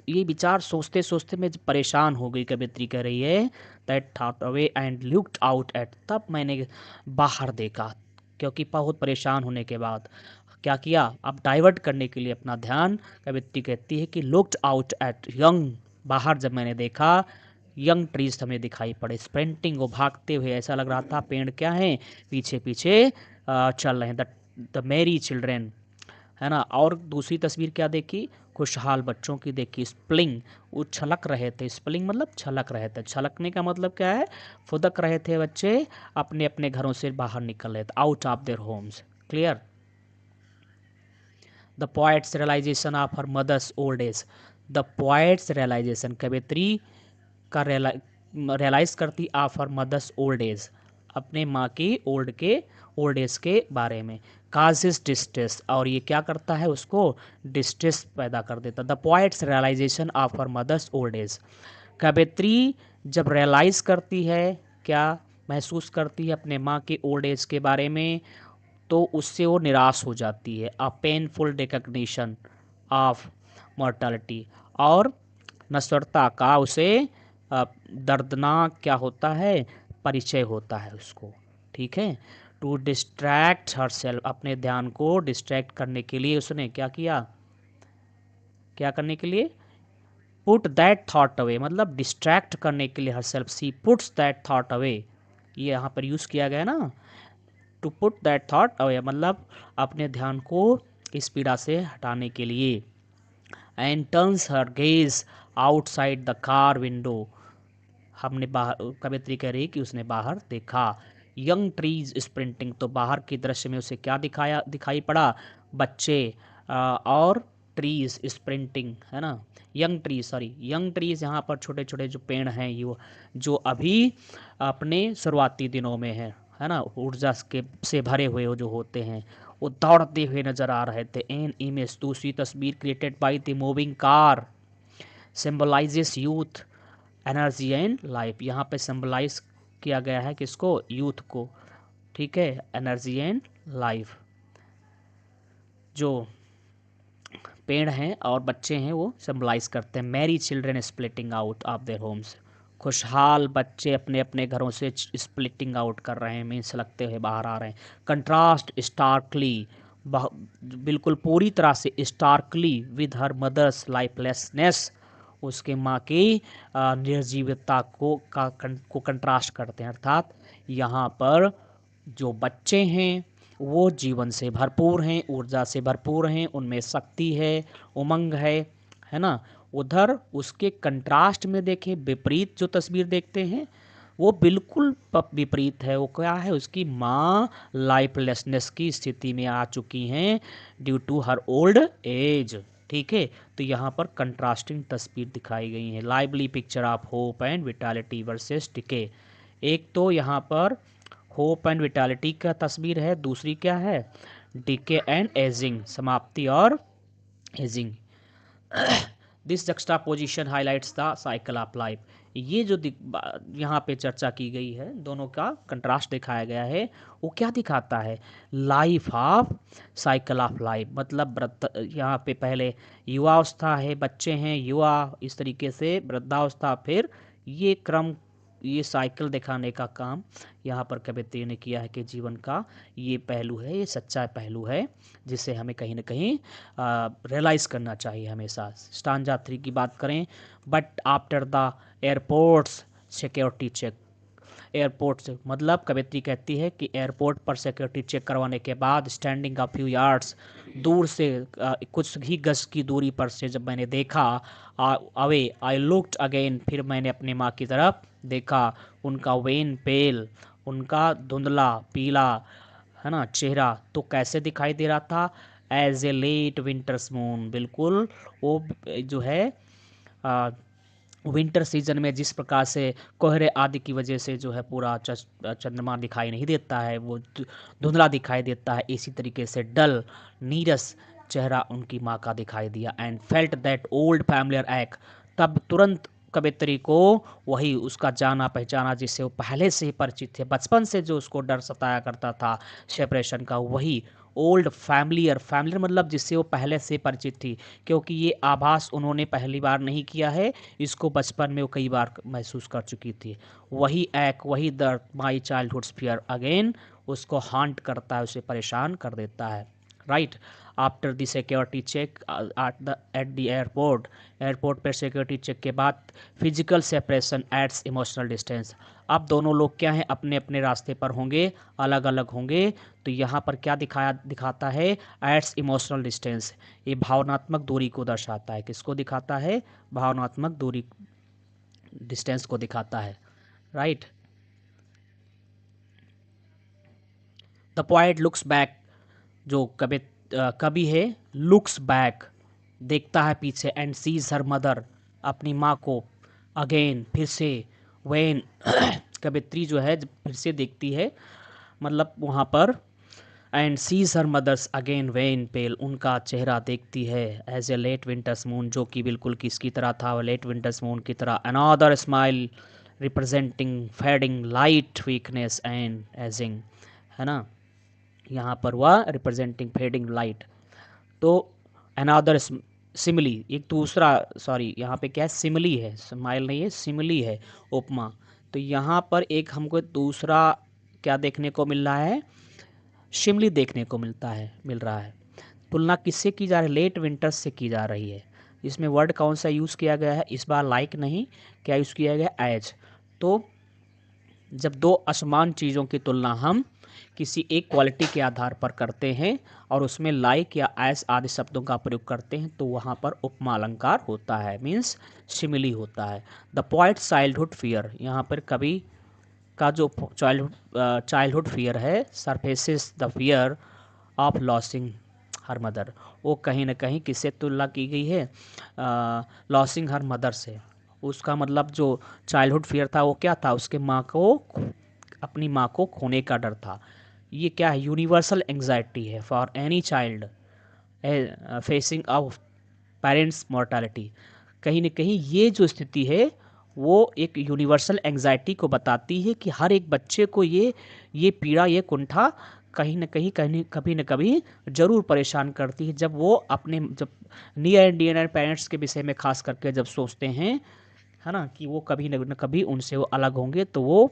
ये विचार सोचते सोचते मैं परेशान हो गई, कवित्री कह रही है। That thought away and looked out at, तब मैंने बाहर देखा, क्योंकि बहुत परेशान होने के बाद क्या किया? अब डाइवर्ट करने के लिए अपना ध्यान, कवित्री कहती है कि लुक्ड आउट एट यंग, बाहर जब मैंने देखा, यंग ट्रीज हमें दिखाई पड़े, स्प्रिंटिंग, वो भागते हुए, ऐसा लग रहा था पेड़ क्या है? पीछे पीछे चल रहे हैं। द मेरी चिल्ड्रेन, है ना। और दूसरी तस्वीर क्या देखी? खुशहाल बच्चों की देखी। स्प्लिंग, वो छलक रहे थे। स्प्लिंग मतलब छलक रहे थे। छलकने का मतलब क्या है? फुदक रहे थे बच्चे, अपने अपने घरों से बाहर निकल रहे थे, out of their homes, clear. The poet's realisation of her mother's old age. The poet's realisation, कवियत्री का रियलाइज करती of her mother's old age, अपने माँ की ओल्ड एज के बारे में। काजेस डिस्ट्रेस, और ये क्या करता है, उसको डिस्ट्रेस पैदा कर देता। The poet's realisation of her mother's old age, कवियत्री जब रियलाइज करती है, क्या महसूस करती है अपने माँ के ओल्ड एज के बारे में, तो उससे वो निराश हो जाती है। A painful recognition of mortality, और नश्वरता का उसे दर्दनाक क्या होता है, परिचय होता है उसको। ठीक है। टू डिस्ट्रैक्ट हर सेल्फ, अपने ध्यान को डिस्ट्रैक्ट करने के लिए उसने क्या किया, क्या करने के लिए, पुट दैट थॉट अवे, मतलब डिस्ट्रैक्ट करने के लिए herself, she puts that thought away, ये यहाँ पर यूज़ किया गया ना, to put that thought away, मतलब अपने ध्यान को इस पीड़ा से हटाने के लिए। And turns her gaze outside the car window, हमने बाहर, कवित्री कह रही कि उसने बाहर देखा। यंग ट्रीज स्प्रिंटिंग, तो बाहर के दृश्य में उसे क्या दिखाई पड़ा, बच्चे और ट्रीज स्प्रिंटिंग, है ना, young trees, sorry young trees, यहाँ पर छोटे छोटे जो पेड़ हैं ये जो अभी अपने शुरुआती दिनों में है ना, ऊर्जा के से भरे हुए जो होते हैं, वो दौड़ते हुए नजर आ रहे थे। एन इमेज, दूसरी तस्वीर created by the moving car symbolizes youth energy and life, यहाँ पे सिंबलाइज किया गया है किसको, यूथ को। ठीक है, एनर्जी एंड लाइफ, जो पेड़ हैं और बच्चे हैं वो सिंबलाइज करते हैं। Mary children splitting out of their Holmes, खुशहाल बच्चे अपने अपने घरों से स्प्लिटिंग आउट कर रहे हैं, मीन्स लगते हुए बाहर आ रहे हैं। कंट्रास्ट स्टार्कली, बिल्कुल पूरी तरह से स्टार्कली विद हर मदर्स लाइफलेसनेस, उसके माँ की निर्जीवता को कंट्रास्ट करते हैं। अर्थात यहाँ पर जो बच्चे हैं वो जीवन से भरपूर हैं, ऊर्जा से भरपूर हैं, उनमें शक्ति है, उमंग है ना। उधर उसके कंट्रास्ट में देखें, विपरीत जो तस्वीर देखते हैं वो बिल्कुल विपरीत है। वो क्या है, उसकी माँ लाइफलेसनेस की स्थिति में आ चुकी हैं due to her old age. ठीक है, तो यहाँ पर कंट्रास्टिंग तस्वीर दिखाई गई है। Lively picture of hope and vitality versus decay, एक तो यहाँ पर होप एंड विटालिटी का तस्वीर है, दूसरी क्या है, डिके एंड एजिंग, समाप्ति और ageing. This juxtaposition highlights the cycle of life, ये जो यहाँ पे चर्चा की गई है, दोनों का कंट्रास्ट दिखाया गया है, वो क्या दिखाता है, life of cycle of life, मतलब यहाँ पे पहले युवावस्था है, बच्चे हैं, युवा, इस तरीके से वृद्धावस्था, फिर ये क्रम, ये साइकिल दिखाने का काम यहाँ पर कवित्री ने किया है कि जीवन का ये पहलू है, ये सच्चा पहलू है जिसे हमें कहीं ना कहीं रियलाइज़ करना चाहिए हमेशा। स्टांजा 3 की बात करें, but after the airport's security check, airport से मतलब कवित्री कहती है कि एयरपोर्ट पर सिक्योरिटी चेक करवाने के बाद स्टैंडिंग अ फ्यू यार्ड्स, दूर से कुछ ही गज की दूरी पर से जब मैंने देखा, अवे आई लुक्ड अगेन, फिर मैंने अपनी माँ की तरफ देखा, उनका वेन पेल, उनका धुंधला पीला, है ना, चेहरा तो कैसे दिखाई दे रहा था, as a late winter's moon, बिल्कुल वो जो है विंटर सीजन में जिस प्रकार से कोहरे आदि की वजह से जो है पूरा चंद्रमा दिखाई नहीं देता है, वो धुंधला दिखाई देता है, इसी तरीके से डल नीरस चेहरा उनकी माँ का दिखाई दिया। And felt that old familiar act, तब तुरंत कवित्री को वही उसका जाना पहचाना जिससे वो पहले से ही परिचित थे, बचपन से जो उसको डर सताया करता था सेपरेशन का, वही ओल्ड फैमिलियर, फैमिलियर मतलब जिससे वो पहले से परिचित थी, क्योंकि ये आभास उन्होंने पहली बार नहीं किया है, इसको बचपन में वो कई बार महसूस कर चुकी थी। वही एक, वही दर्द, माई चाइल्डहुड फियर अगेन उसको हांट करता है, उसे परेशान कर देता है। Right, after the security check at the airport, airport पर सिक्योरिटी चेक के बाद physical separation adds emotional distance, अब दोनों लोग क्या हैं, अपने अपने रास्ते पर होंगे, अलग अलग होंगे, तो यहाँ पर क्या दिखाता है, एड्स इमोशनल डिस्टेंस, ये भावनात्मक दूरी को दर्शाता है, किसको दिखाता है, भावनात्मक दूरी, डिस्टेंस को दिखाता है। Right, the poet looks back जो कवि है, लुक्स बैक, देखता है पीछे, एंड सीज हर मदर, अपनी माँ को, अगेन, फिर से, वेन कवित्री जो है जब फिर से देखती है, मतलब वहाँ पर, and sees her mother's again wan pale, उनका चेहरा देखती है, as a late winter's moon, जो कि बिल्कुल किसकी तरह था, लेट विंटर्स मून की तरह, another smile representing fading light weakness and ageing, है ना, यहाँ पर हुआ रिप्रेजेंटिंग फेडिंग लाइट। तो अनदर सिमिली, एक दूसरा, सॉरी यहाँ पे क्या है, सिमिली है, स्माइल नहीं है, सिमिली है, उपमा। तो यहाँ पर एक हमको दूसरा क्या देखने को मिल रहा है, शिमली देखने को मिल रहा है। तुलना किससे की जा रही है, लेट विंटर्स से की जा रही है। इसमें वर्ड कौन सा यूज़ किया गया है इस बार, लाइक नहीं, क्या यूज़ किया गया, एज। तो जब दो असमान चीज़ों की तुलना हम किसी एक क्वालिटी के आधार पर करते हैं और उसमें लाइक या एज आदि शब्दों का प्रयोग करते हैं, तो वहाँ पर उपमा अलंकार होता है, मीन्स सिमिली होता है। द पॉइट चाइल्डहुड फियर, यहाँ पर कवि का जो चाइल्डहुड फियर है, surfaces the fear of losing her mother, वो कहीं ना कहीं किससे तुलना की गई है, लॉसिंग हर मदर से। उसका मतलब जो चाइल्डहुड फियर था वो क्या था, उसके माँ को, अपनी माँ को खोने का डर था। ये क्या है, यूनिवर्सल एंग्जाइटी है for any child facing of parents mortality. कहीं ना कहीं ये जो स्थिति है वो एक यूनिवर्सल एंग्जाइटी को बताती है कि हर एक बच्चे को ये पीड़ा, ये कुंठा कहीं ना कहीं कभी ना कभी ज़रूर परेशान करती है, जब वो अपने, जब नियर एंड डियर पेरेंट्स के विषय में खास करके जब सोचते हैं, है ना, कि वो कभी न कभी उनसे वो अलग होंगे, तो वो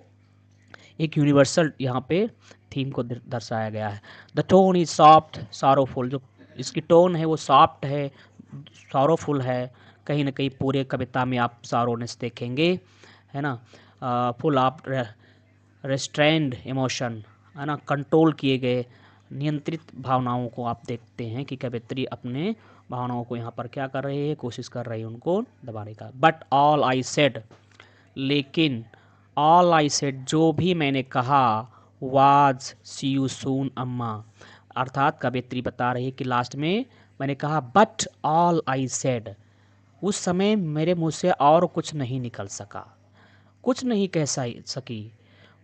एक यूनिवर्सल यहाँ पे थीम को दर्शाया गया है। द टोन इज सॉफ्ट सारोफुल, जो इसकी टोन है वो सॉफ्ट है, सारोफुल है, कहीं ना कहीं पूरे कविता में आप सारोनेस देखेंगे, है ना, फुल ऑफ रेस्ट्रेंड इमोशन, है ना, कंट्रोल किए गए नियंत्रित भावनाओं को आप देखते हैं कि कवित्री अपने भावनाओं को यहाँ पर क्या कर रही है, कोशिश कर रही है उनको दबाने का। बट ऑल आई सेड, लेकिन ऑल आई सेड, जो भी मैंने कहा, वाज सी यू सून अम्मा, अर्थात कवित्री बता रही है कि लास्ट में मैंने कहा बट ऑल आई सेड, उस समय मेरे मुंह से और कुछ नहीं निकल सका, कुछ नहीं कह सकी।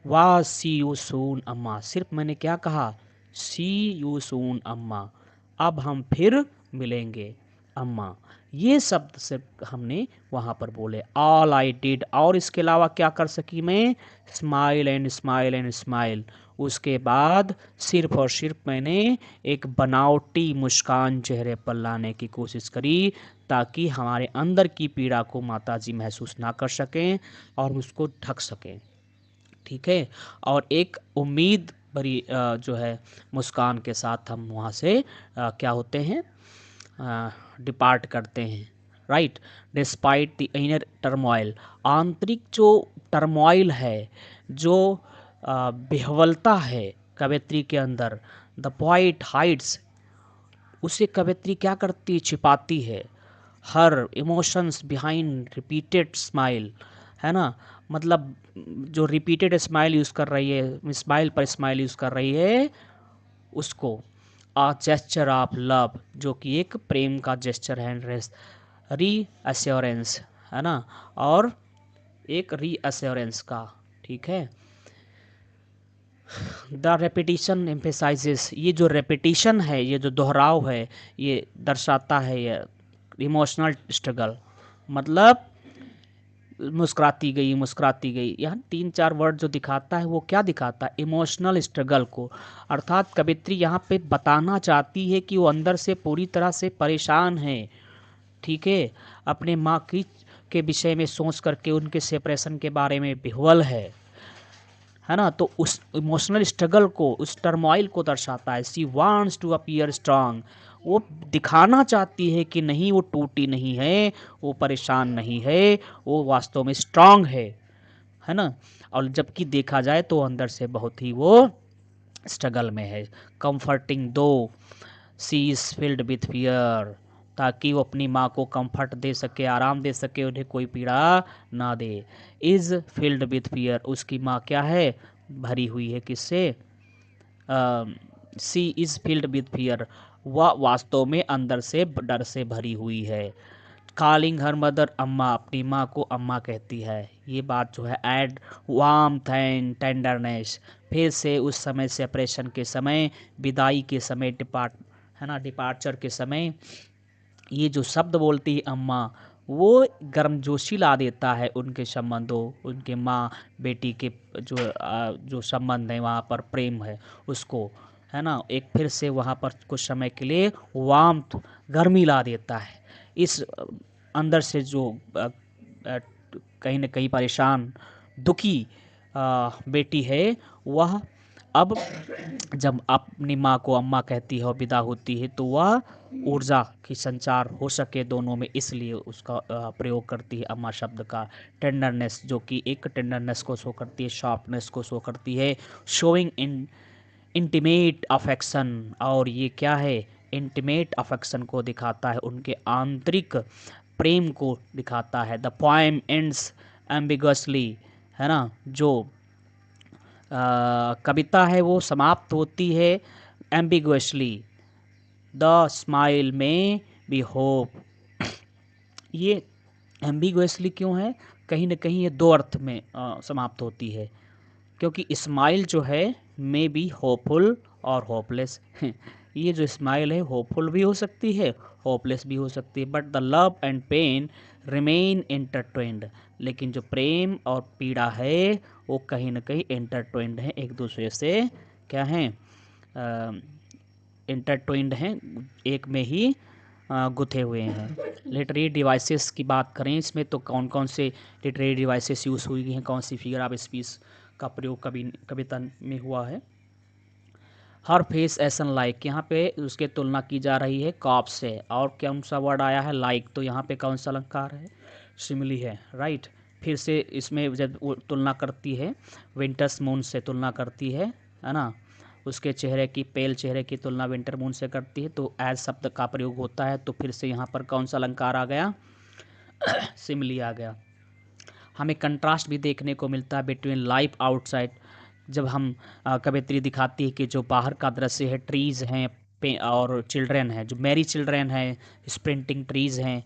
वाज सी यू सून अम्मा, सिर्फ मैंने क्या कहा, सी यू सून अम्मा, अब हम फिर मिलेंगे अम्मा, ये शब्द सिर्फ हमने वहाँ पर बोले। ऑल आई डिड, और इसके अलावा क्या कर सकी मैं, smile and smile and smile, उसके बाद सिर्फ और सिर्फ मैंने एक बनावटी मुस्कान चेहरे पर लाने की कोशिश करी, ताकि हमारे अंदर की पीड़ा को माताजी महसूस ना कर सकें और उसको ढक सकें, ठीक है। और एक उम्मीद भरी जो है मुस्कान के साथ हम वहाँ से क्या होते हैं, डिपार्ट करते हैं, right. Despite the inner turmoil, आंतरिक जो टर्मोइल है, जो विह्वलता है कवित्री के अंदर, द पॉइट हाइड्स, उसे कवित्री क्या करती, छिपाती है, हर इमोशंस बिहाइंड रिपीटेड स्माइल, है ना, मतलब जो रिपीटेड स्माइल यूज़ कर रही है, स्माइल पर स्माइल यूज़ कर रही है, उसको आ जेस्चर ऑफ लव, जो कि एक प्रेम का जेस्चर है, री अश्योरेंस, है ना, और एक री अश्योरेंस का, ठीक है। द रेपिटिशन एम्फेसाइजेस, ये जो रेपिटिशन है, ये जो दोहराव है, ये दर्शाता है ये इमोशनल स्ट्रगल, मतलब मुस्कुराती गई, यहाँ 3-4 वर्ड जो दिखाता है वो क्या दिखाता है, इमोशनल स्ट्रगल को। अर्थात कवित्री यहाँ पे बताना चाहती है कि वो अंदर से पूरी तरह से परेशान है, ठीक है, अपने माँ की के विषय में सोच करके उनके सेपरेशन के बारे में विह्वल है ना, तो उस इमोशनल स्ट्रगल को, उस टर्मोइल को दर्शाता है। She wants to appear strong, वो दिखाना चाहती है कि नहीं, वो टूटी नहीं है, वो परेशान नहीं है, वो वास्तव में स्ट्रांग है ना, और जबकि देखा जाए तो अंदर से बहुत ही वो स्ट्रगल में है। कंफर्टिंग दो सी इज फिल्ड विथ फियर, ताकि वो अपनी माँ को कंफर्ट दे सके, आराम दे सके, उन्हें कोई पीड़ा ना दे। इज फिल्ड विथ फियर, उसकी माँ क्या है, भरी हुई है किससे, सी इज़ फिल्ड विद फियर, वह वास्तव में अंदर से डर से भरी हुई है। कॉलिंग हर मदर अम्मा, अपनी माँ को अम्मा कहती है। ये बात जो है ऐड वार्मथ एंड टेंडरनेस, फिर से उस समय सेपरेशन के समय, विदाई के समय, डिपार्चर के समय ये जो शब्द बोलती है अम्मा, वो गर्मजोशी ला देता है उनके संबंधों, उनके माँ बेटी के जो संबंध है, वहाँ पर प्रेम है उसको, है ना, एक फिर से वहाँ पर कुछ समय के लिए वार्मथ, गर्मी ला देता है। इस अंदर से जो कहीं न कहीं परेशान, दुखी बेटी है, वह अब जब अपनी माँ को अम्मा कहती है और विदा होती है, तो वह ऊर्जा की संचार हो सके दोनों में, इसलिए उसका प्रयोग करती है अम्मा शब्द का। टेंडरनेस, जो कि एक टेंडरनेस को शो करती है, शार्पनेस को शो करती है, शोइंग इन इंटीमेट अफेक्शन, और ये क्या है, इंटीमेट अफेक्शन को दिखाता है, उनके आंतरिक प्रेम को दिखाता है। द पोएम एंड्स एम्बिगसली, है ना, जो कविता है वो समाप्त होती है एम्बिगुअसली, द स्माइल में बी होप। ये एम्बिगुअसली क्यों है, कहीं ना कहीं ये दो अर्थ में समाप्त होती है, क्योंकि स्माइल जो है मे बी होपफुल और होपलेस ये जो स्माइल है होपफुल भी हो सकती है, होपलेस भी हो सकती है, but the love and pain remain intertwined, लेकिन जो प्रेम और पीड़ा है वो कहीं ना कहीं इंटरट्वेंड है, एक दूसरे से क्या हैं, इंटरट्वेंड हैं, एक में ही गुथे हुए हैं। लिटरेरी डिवाइसेस की बात करें इसमें, तो कौन कौन से लिटरेरी डिवाइसेस यूज़ हुई हैं, कौन सी फिगर ऑफ स्पीच का प्रयोग कविता में हुआ है। हर फेस एसन लाइक, यहाँ पे उसके तुलना की जा रही है कॉप से, और कौन सा वर्ड आया है लाइक, तो यहाँ पे कौन सा अलंकार है, सिमिली है, राइट। फिर से इसमें जब वो तुलना करती है विंटर्स मून से तुलना करती है ना, उसके चेहरे की, पेल चेहरे की तुलना विंटर मून से करती है, तो एज शब्द का प्रयोग होता है, तो फिर से यहाँ पर कौन सा अलंकार आ गया, सिमिली आ गया। हमें कंट्रास्ट भी देखने को मिलता है बिटवीन लाइफ आउटसाइड, जब हम कवित्री दिखाती है कि जो बाहर का दृश्य है, ट्रीज़ हैं और चिल्ड्रेन हैं, जो मैरी चिल्ड्रेन हैं, स्प्रिंटिंग ट्रीज़ हैं,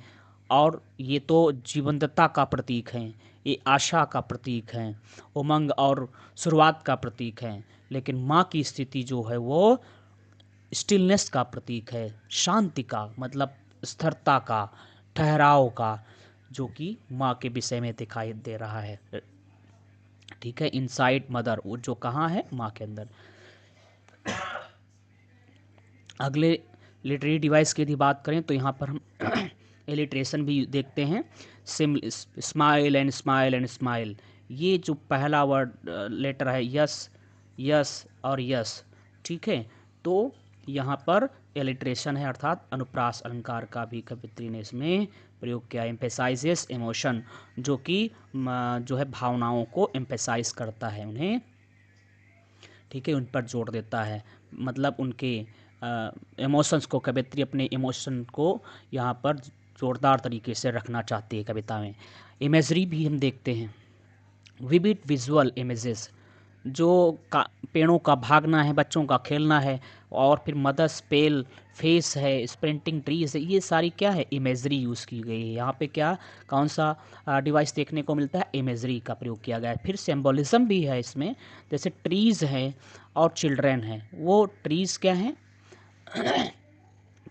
और ये तो जीवंतता का प्रतीक हैं, ये आशा का प्रतीक हैं, उमंग और शुरुआत का प्रतीक हैं, लेकिन माँ की स्थिति जो है वो स्टिलनेस का प्रतीक है, शांति का, मतलब स्थिरता का, ठहराव का, जो कि माँ के विषय में दिखाई दे रहा है। ठीक है, इनसाइड मदर, वो जो कहाँ है, माँ के अंदर। अगले लिटरेरी डिवाइस की यदि बात करें तो यहाँ पर हम इलिट्रेशन भी देखते हैं, SIM, smile and smile and smile, ये जो पहला वर्ड लेटर है यस, यस और यस, ठीक है, तो यहाँ पर इलिट्रेशन है, अर्थात अनुप्रास अलंकार का भी कवित्री ने इसमें प्रयोग किया। एम्फेसाइजेस इमोशन, जो कि जो है भावनाओं को एम्फेसाइज करता है, उन्हें, ठीक है, उन पर जोर देता है, मतलब उनके इमोशंस को, कवित्री अपने इमोशन को यहाँ पर जोरदार तरीके से रखना चाहती है कविता में। इमेजरी भी हम देखते हैं, विविड विजुअल इमेजेस, जो पेड़ों का भागना है, बच्चों का खेलना है, और फिर मदर्स पेल फेस है, स्प्रिंटिंग ट्रीज है, ये सारी क्या है, इमेजरी यूज़ की गई है। यहाँ पे क्या, कौन सा डिवाइस देखने को मिलता है, इमेजरी का प्रयोग किया गया है। फिर सिंबोलिज्म भी है इसमें, जैसे ट्रीज़ हैं और चिल्ड्रेन हैं, वो ट्रीज़ क्या हैं,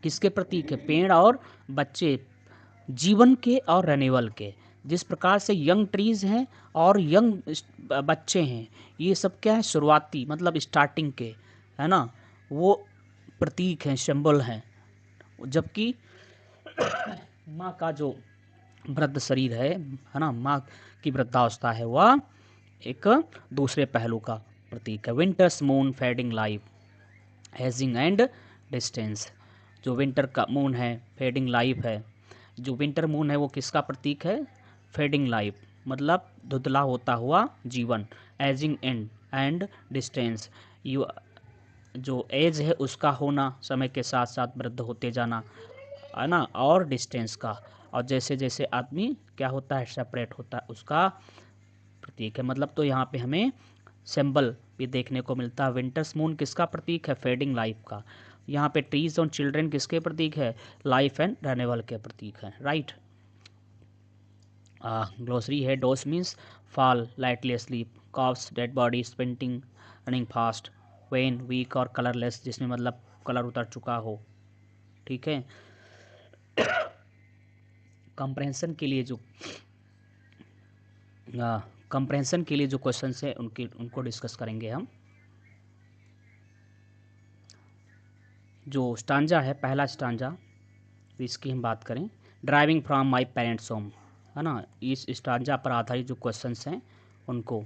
किसके प्रतीक है, पेड़ और बच्चे, जीवन के और रेन्यूअल के, जिस प्रकार से यंग ट्रीज़ हैं और यंग बच्चे हैं, ये सब क्या है, शुरुआती, मतलब स्टार्टिंग के, है ना, वो प्रतीक हैं, सिंबल हैं। जबकि माँ का जो वृद्ध शरीर है ना, माँ की वृद्धावस्था है, वह एक दूसरे पहलू का प्रतीक है। Winters moon fading life, hedging and distance, जो विंटर का मून है, फेडिंग लाइफ है, जो विंटर मून है वो किसका प्रतीक है, फेडिंग लाइफ, मतलब धुंधला होता हुआ जीवन, एजिंग एंड डिस्टेंस, यू, जो एज है उसका होना, समय के साथ साथ वृद्ध होते जाना, है ना, और डिस्टेंस का, और जैसे जैसे आदमी क्या होता है, सेपरेट होता है, उसका प्रतीक है। मतलब तो यहाँ पे हमें सिंबल भी देखने को मिलता है। विंटर्स मून किसका प्रतीक है? फेडिंग लाइफ का। यहाँ पे ट्रीज और चिल्ड्रन किसके प्रतीक है? लाइफ एंड रेनेवल के प्रतीक है, राइट। ग्लोसरी है। Dozes means fall lightly asleep, corpse dead body, sprinting running fast, wan weak और कलरलेस जिसमें मतलब कलर उतर चुका हो, ठीक है। कंप्रहेंशन के लिए जो कंप्रहेंशन के लिए जो क्वेश्चंस है उनको डिस्कस करेंगे हम। जो स्टांजा है, पहला स्टांजा, इसकी हम बात करें, driving from my parents home, है ना। इस स्टांजा पर आधारित जो क्वेश्चंस हैं उनको,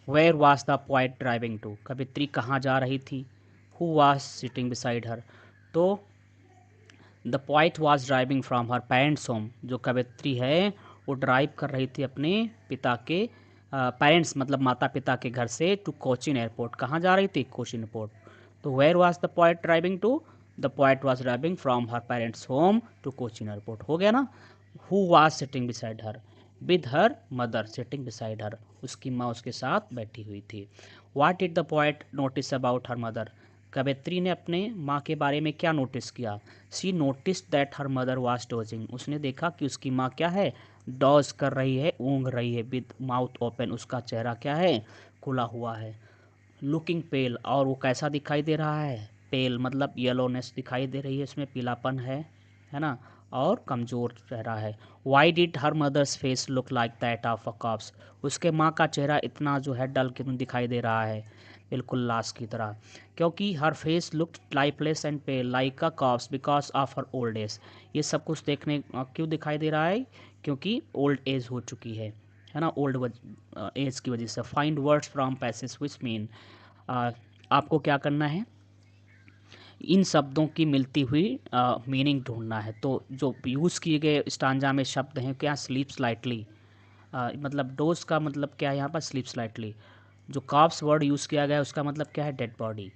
where was the poet driving to, कवित्री कहाँ जा रही थी, who was sitting beside her, तो the poet was driving from her parents home, जो कवित्री है वो ड्राइव कर रही थी अपने पिता के पेरेंट्स मतलब माता पिता के घर से टू कोचीन एयरपोर्ट, कहाँ जा रही थी? कोचीन एयरपोर्ट। तो where was the poet driving to, the poet was driving from her parents home to Cochin airport, हो गया ना। Who was sitting beside her, with her mother sitting beside her, उसकी माँ उसके साथ बैठी हुई थी। What did the poet notice about her mother, कवित्री ने अपने माँ के बारे में क्या नोटिस किया? She notice that her mother was dosing, उसने देखा कि उसकी माँ क्या है? डॉज कर रही है, ऊँघ रही है, विद माउथ ओपन, उसका चेहरा क्या है? खुला हुआ है। लुकिंग पेल, और वो कैसा दिखाई दे रहा है? पेल मतलब येलोनेस दिखाई दे रही है, इसमें पीलापन है ना, और कमज़ोर चेहरा है। Why did her mother's face look like that of a corpse, उसके माँ का चेहरा इतना जो है डल क्यों दिखाई दे रहा है? बिल्कुल लाश की तरह, क्योंकि her face look lifeless and pale like a corpse because of her old age, ये सब कुछ देखने क्यों दिखाई दे रहा है? क्योंकि ओल्ड एज हो चुकी है ना, ओल्ड एज की वजह से। Find words from passage which mean, आपको क्या करना है? इन शब्दों की मिलती हुई मीनिंग ढूंढना है। तो जो यूज़ किए गए स्टांजा में शब्द हैं क्या? स्लीप स्लाइटली, मतलब डोज का मतलब क्या है यहाँ पर? Sleep slightly. जो कॉप्स वर्ड यूज़ किया गया है उसका मतलब क्या है? Dead body.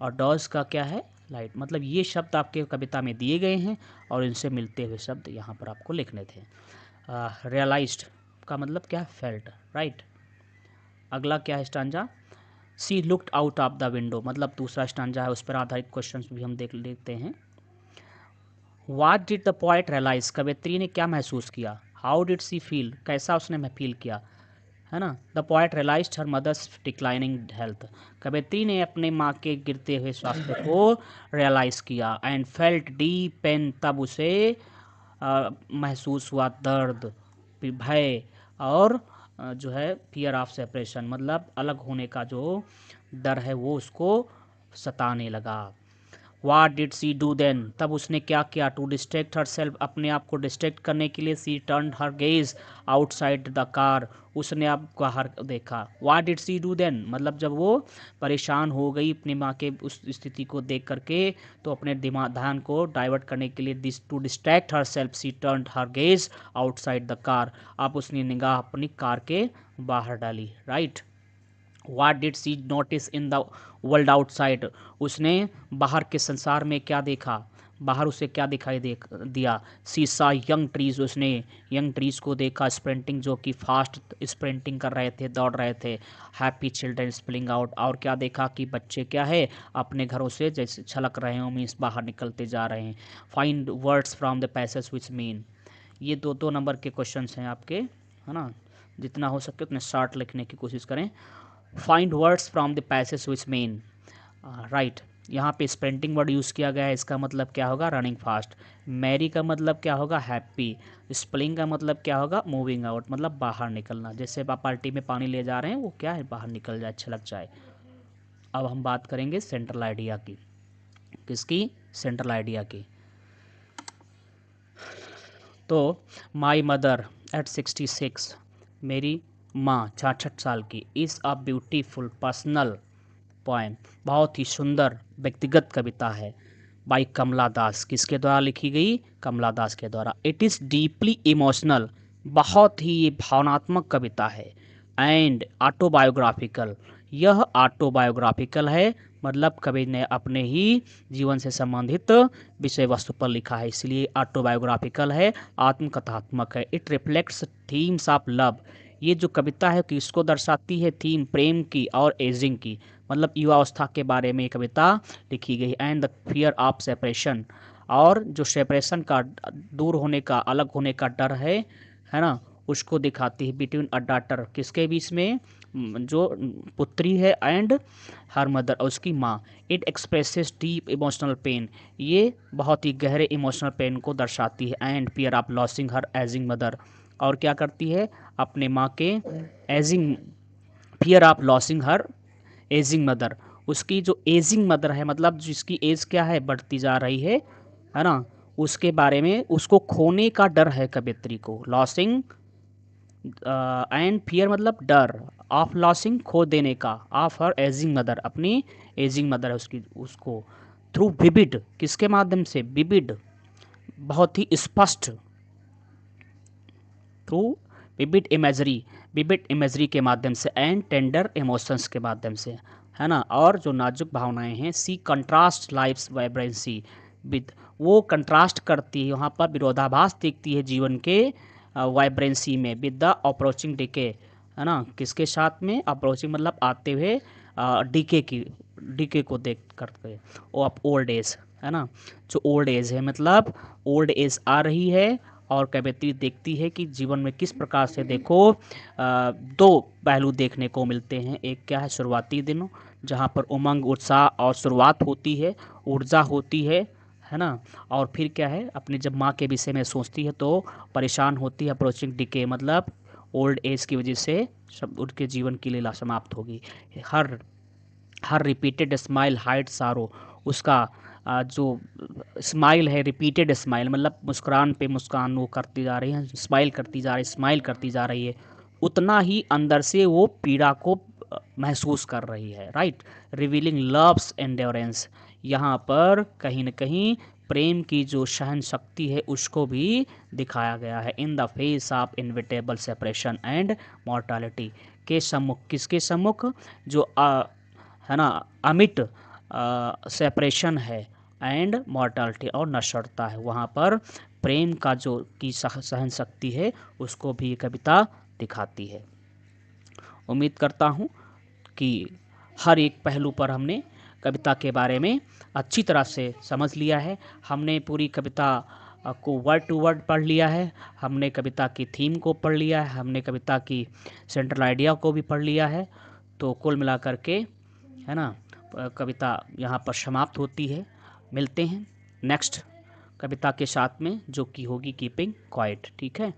और डॉज का क्या है? लाइट। मतलब ये शब्द आपके कविता में दिए गए हैं और इनसे मिलते हुए शब्द यहाँ पर आपको लिखने थे। रियलाइज्ड का मतलब क्या है? Felt, right. अगला क्या है stanza? She looked out of the window, मतलब दूसरा स्टांजा है, उस पर आधारित क्वेश्चन भी हम देख लेते हैं। What did the poet realise, कवित्री ने क्या महसूस किया? हाउ डिड सी फील, कैसा उसने फील किया, है ना। The poet realised her mother's declining health, कवित्री ने अपने माँ के गिरते हुए स्वास्थ्य को रियलाइज़ किया। एंड फेल्ट डीप पेन, तब उसे महसूस हुआ दर्द, भय, और जो है फियर ऑफ सेपरेशन, मतलब अलग होने का जो डर है वो उसको सताने लगा। What did she do then, तब उसने क्या किया? टू डिस्ट्रैक्ट हर सेल्फ, अपने आप को डिस्ट्रैक्ट करने के लिए। She turn her gaze outside the car, उसने आप बाहर देखा। What did she do then, मतलब जब वो परेशान हो गई अपनी माँ के उस स्थिति को देख करके, तो अपने दिमाग ध्यान को डाइवर्ट करने के लिए this to distract herself she turn her gaze outside the car, आप उसने निगाह अपनी कार के बाहर डाली, right. What did she notice in the world outside, उसने बाहर के संसार में क्या देखा? बाहर उसे क्या दिखाई दिया? सी सा यंग ट्रीज, उसने यंग ट्रीज को देखा। स्प्रिंटिंग, जो कि फास्ट स्प्रिंटिंग कर रहे थे, दौड़ रहे थे। हैप्पी चिल्ड्रन स्प्लिंग आउट, और क्या देखा कि बच्चे क्या है? अपने घरों से जैसे छलक रहे हो, मीन्स बाहर निकलते जा रहे हैं। Find words from the passage which mean, ये दो नंबर के क्वेश्चन हैं आपके, है ना। जितना हो सके उतने शॉर्ट लिखने की कोशिश करें। Find words from the passage which mean, right. यहाँ पे स्प्रिंटिंग वर्ड यूज़ किया गया है, इसका मतलब क्या होगा? Running fast. मैरी का मतलब क्या होगा? हैप्पी। स्प्लिंग का मतलब क्या होगा? मूविंग आउट, मतलब बाहर निकलना। जैसे आप बाल्टी में पानी ले जा रहे हैं, वो क्या है? बाहर निकल जाए, छलक जाए। अब हम बात करेंगे सेंट्रल आइडिया की। किसकी? सेंट्रल आइडिया की। तो माई मदर एट 66, मेरी माँ 66 साल की, is a beautiful personal poem, बहुत ही सुंदर व्यक्तिगत कविता है। बाई कमला दास, किसके द्वारा लिखी गई? कमला दास के द्वारा। इट इज़ डीपली इमोशनल, बहुत ही ये भावनात्मक कविता है। एंड ऑटोबायोग्राफिकल, यह ऑटोबायोग्राफिकल है, मतलब कवि ने अपने ही जीवन से संबंधित विषय वस्तु पर लिखा है, इसलिए ऑटोबायोग्राफिकल है, आत्मकथात्मक है। It reflects themes of love, ये जो कविता है किसको दर्शाती है? थीम प्रेम की और एजिंग की, मतलब युवावस्था के बारे में ये कविता लिखी गई। And the fear of separation, और जो सेपरेशन का, दूर होने का, अलग होने का डर है ना, उसको दिखाती है। बिटवीन अ डॉटर, किसके बीच में? जो पुत्री है, एंड हर मदर, और उसकी माँ। It expresses deep emotional pain, ये बहुत ही गहरे इमोशनल पेन को दर्शाती है। And fear of losing her ageing mother, और क्या करती है? अपने माँ के ageing, fear of losing her ageing mother, उसकी जो एजिंग मदर है, मतलब जिसकी एज क्या है, बढ़ती जा रही है ना, उसके बारे में, उसको खोने का डर है कवित्री को। लॉसिंग एंड फियर मतलब डर, ऑफ लॉसिंग खो देने का, ऑफ हर एजिंग मदर, अपनी एजिंग मदर है उसकी, उसको। थ्रू विविड, किसके माध्यम से? विविड, बहुत ही स्पष्ट, थ्रू विविड इमेजरी के माध्यम से, एंड टेंडर इमोशंस के माध्यम से, है ना, और जो नाजुक भावनाएं हैं। सी कंट्रास्ट लाइफ्स वाइब्रेंसी विद, वो कंट्रास्ट करती है, वहाँ पर विरोधाभास देखती है जीवन के वाइब्रेंसी में, विद द अप्रोचिंग डिके, है ना, किसके साथ में? अप्रोचिंग मतलब आते हुए, डीके की, डीके को देख करके, ओ ऑफ ओल्ड एज, है ना, जो ओल्ड एज है, मतलब ओल्ड एज आ रही है, और कवित्री देखती है कि जीवन में किस प्रकार से, देखो दो पहलू देखने को मिलते हैं। एक क्या है? शुरुआती दिनों, जहाँ पर उमंग, उत्साह और शुरुआत होती है, ऊर्जा होती है ना, और फिर क्या है? अपने जब माँ के विषय में सोचती है तो परेशान होती है। अप्रोचिंग डिके मतलब ओल्ड एज की वजह से सब उनके जीवन की लीला समाप्त होगी। हर हर रिपीटेड स्माइल हाइड सारो, उसका जो स्माइल है, रिपीटेड स्माइल मतलब मुस्कुरान पे मुस्कान वो करती जा रही है, स्माइल करती जा रही है, स्माइल करती जा रही है, उतना ही अंदर से वो पीड़ा को महसूस कर रही है। राइट, रिवीलिंग लव्स एंड्योरेंस, यहाँ पर कहीं न कहीं प्रेम की जो सहन शक्ति है उसको भी दिखाया गया है। In the face of inevitable separation and mortality, के सम्मुख, किसके सम्मुख? जो है ना, अमिट सेपरेशन है, एंड मॉर्टलिटी, और नश्वरता है, वहाँ पर प्रेम का जो की सहन शक्ति है उसको भी कविता दिखाती है। उम्मीद करता हूँ कि हर एक पहलू पर हमने कविता के बारे में अच्छी तरह से समझ लिया है। हमने पूरी कविता को वर्ड टू वर्ड पढ़ लिया है, हमने कविता की थीम को पढ़ लिया है, हमने कविता की सेंट्रल आइडिया को भी पढ़ लिया है। तो कुल मिलाकर के, है ना, कविता यहाँ पर समाप्त होती है। मिलते हैं नेक्स्ट कविता के साथ में, जो कि होगी कीपिंग क्वाइट। ठीक है।